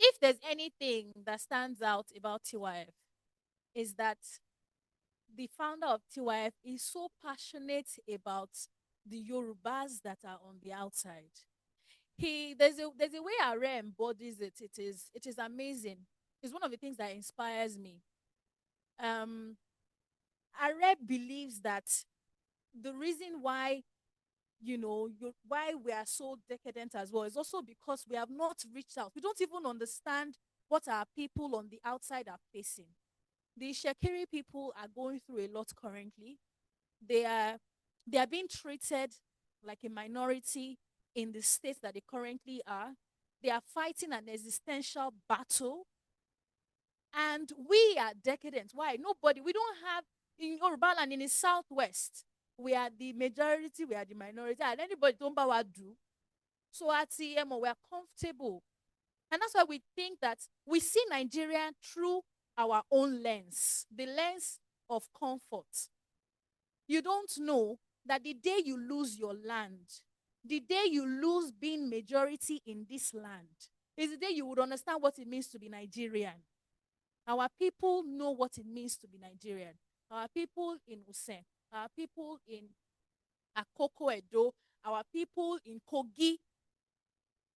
If there's anything that stands out about TYF, is that the founder of TYF is so passionate about the Yorubas that are on the outside. There's a way Are embodies it. It is amazing. It's one of the things that inspires me. Are believes that the reason why why we are so decadent as well is also because we have not reached out. We don't even understand what our people on the outside are facing. The Shekiri people are going through a lot currently. They are being treated like a minority in the states that they currently are. They are fighting an existential battle. And we are decadent. Why? We don't have, in Yoruba land, in the southwest, we are the majority, we are the minority, and anybody don't do. So at CMO, we are comfortable. And that's why we think that we see Nigeria through our own lens, the lens of comfort. You don't know that the day you lose your land, the day you lose being majority in this land, is the day you would understand what it means to be Nigerian. Our people know what it means to be Nigerian. Our people in Usen, our people in Akoko Edo, our people in Kogi,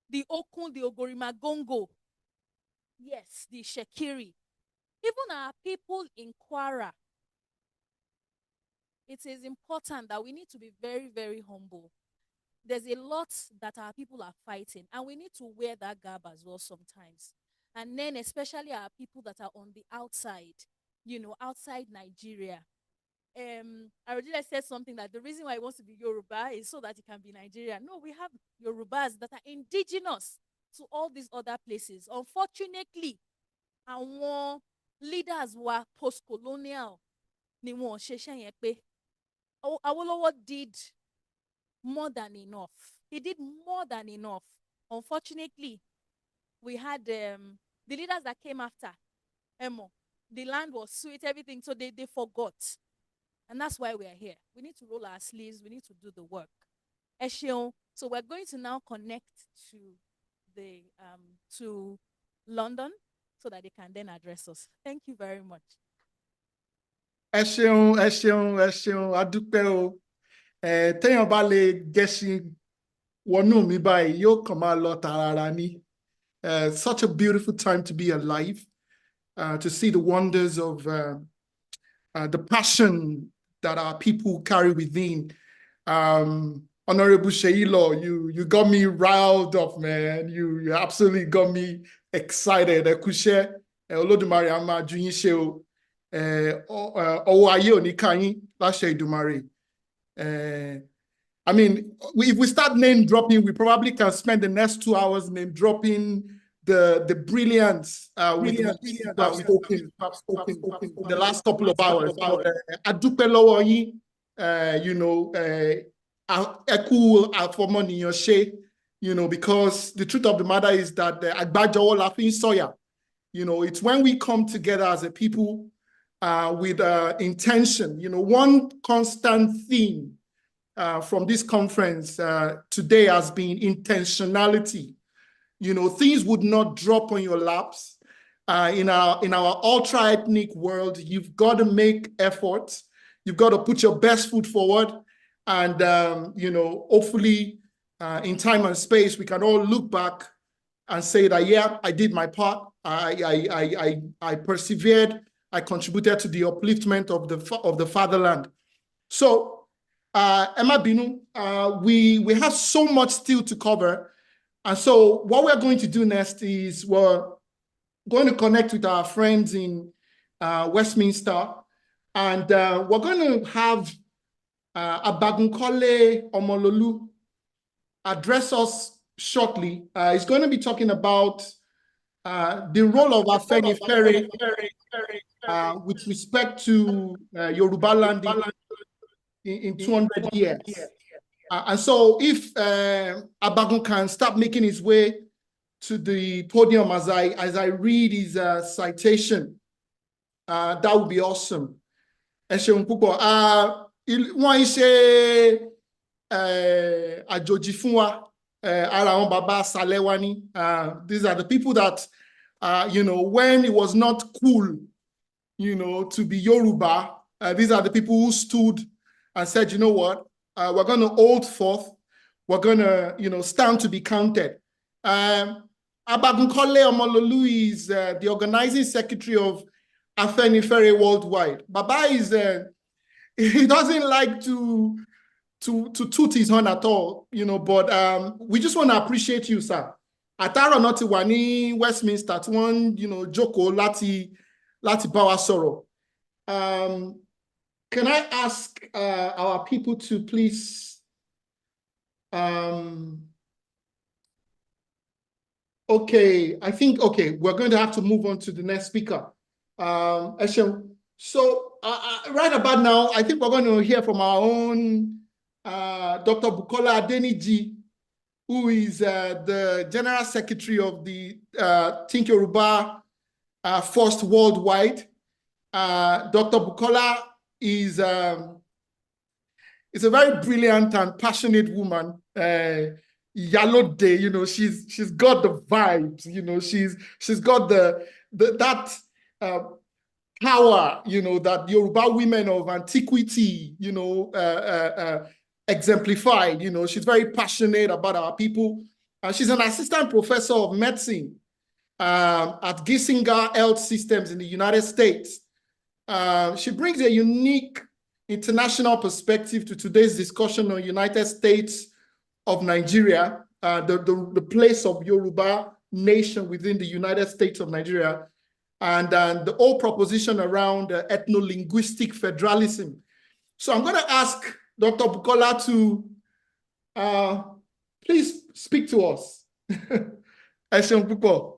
the Okun, the Ogorimagongo, yes, the Shekiri, even our people in Kwara. It is important that we need to be very, very humble. There's a lot that our people are fighting, and we need to wear that garb as well sometimes. And then especially our people that are on the outside, outside Nigeria. Arojinle said something that the reason why he wants to be Yoruba is so that he can be Nigerian. No, we have Yorubas that are indigenous to all these other places. Unfortunately, our leaders were post-colonial. Awolowo did more than enough. He did more than enough. Unfortunately, we had the leaders that came after Emo. The land was sweet, everything, so they forgot. And that's why we are here. We need to roll our sleeves. We need to do the work. Esheon. So we're going to now connect to London so that they can then address us. Thank you very much. Esheon, adúpẹ́ o. Téèyàn bá lè gẹṣin wọnú mi báyìí, yóò kàn máa lọ tààràrà ni. Such a beautiful time to be alive, to see the wonders of the passion that our people carry within. Honorable Seyi Law, you got me riled up, man. You absolutely got me excited. Ẹ kú iṣẹ́, Olódùmarè á máa jù yín ṣe o. Ọwọ́ ayé ò ní ká yín láṣẹ Ìdùmarè. I mean, if we start name dropping, we probably can spend the next 2 hours name dropping the brilliance with which you have spoken in the last couple of hours. But adúpẹ́ lọ́wọ́ yín, ẹ kú àfọmọnìyàn ṣe, because the truth of the matter is that àgbájọwọ́ la fi ń sọ̀yà. It's when we come together as a people with intention. One constant theme from this conference today has been intentionality. Things would not drop on your laps. In our ultra-ethnic world, you've got to make efforts. You've got to put your best foot forward. And, hopefully in time and space, we can all look back and say that, yeah, I did my part. I persevered. I contributed to the upliftment of the fatherland. So, Emma Binu, we have so much still to cover. And so what we're going to do next is we're going to connect with our friends in Westminster. And we're going to have Abagunkole Omololu address us shortly. He's going to be talking about the role of Afenifere with respect to Yoruba land in 200 years. And so if Abagun can start making his way to the podium as I read his citation, that would be awesome. Ẹ ṣeun púpọ̀. Wọ́n ń ṣe àjòjì fún wa, ara àwọn bàbá Sàlẹ̀ wa ni. These are the people that, when it was not cool, to be Yoruba, these are the people who stood and said, you know what, we're going to hold forth. We're going to, stand to be counted. Abagunkole Omololu is the organizing secretary of Afenifere Worldwide. Baba is, he doesn't like to toot his horn at all, but we just want to appreciate you, sir. Ataro not ti wà ní Westminster, tí wọ́n, jókòó láti bá wa sọ̀rọ̀. Can I ask our people to please, okay, I think, we're going to have to move on to the next speaker. So right about now, I think we're going to hear from our own Dr. Bukola Adeniji, who is the General Secretary of the Think Yoruba First Worldwide. Dr. Bukola is a very brilliant and passionate woman. Yalode, she's got the vibes, she's got that power, that Yoruba women of antiquity, exemplified. She's very passionate about our people. She's an assistant professor of medicine at Gissinger Health Systems in the United States. She brings a unique international perspective to today's discussion on United States of Nigeria, the place of Yoruba nation within the United States of Nigeria, and the whole proposition around ethno-linguistic federalism. So I'm going to ask Dr. Bukola to please speak to us. Ẹ ṣeun púpọ̀.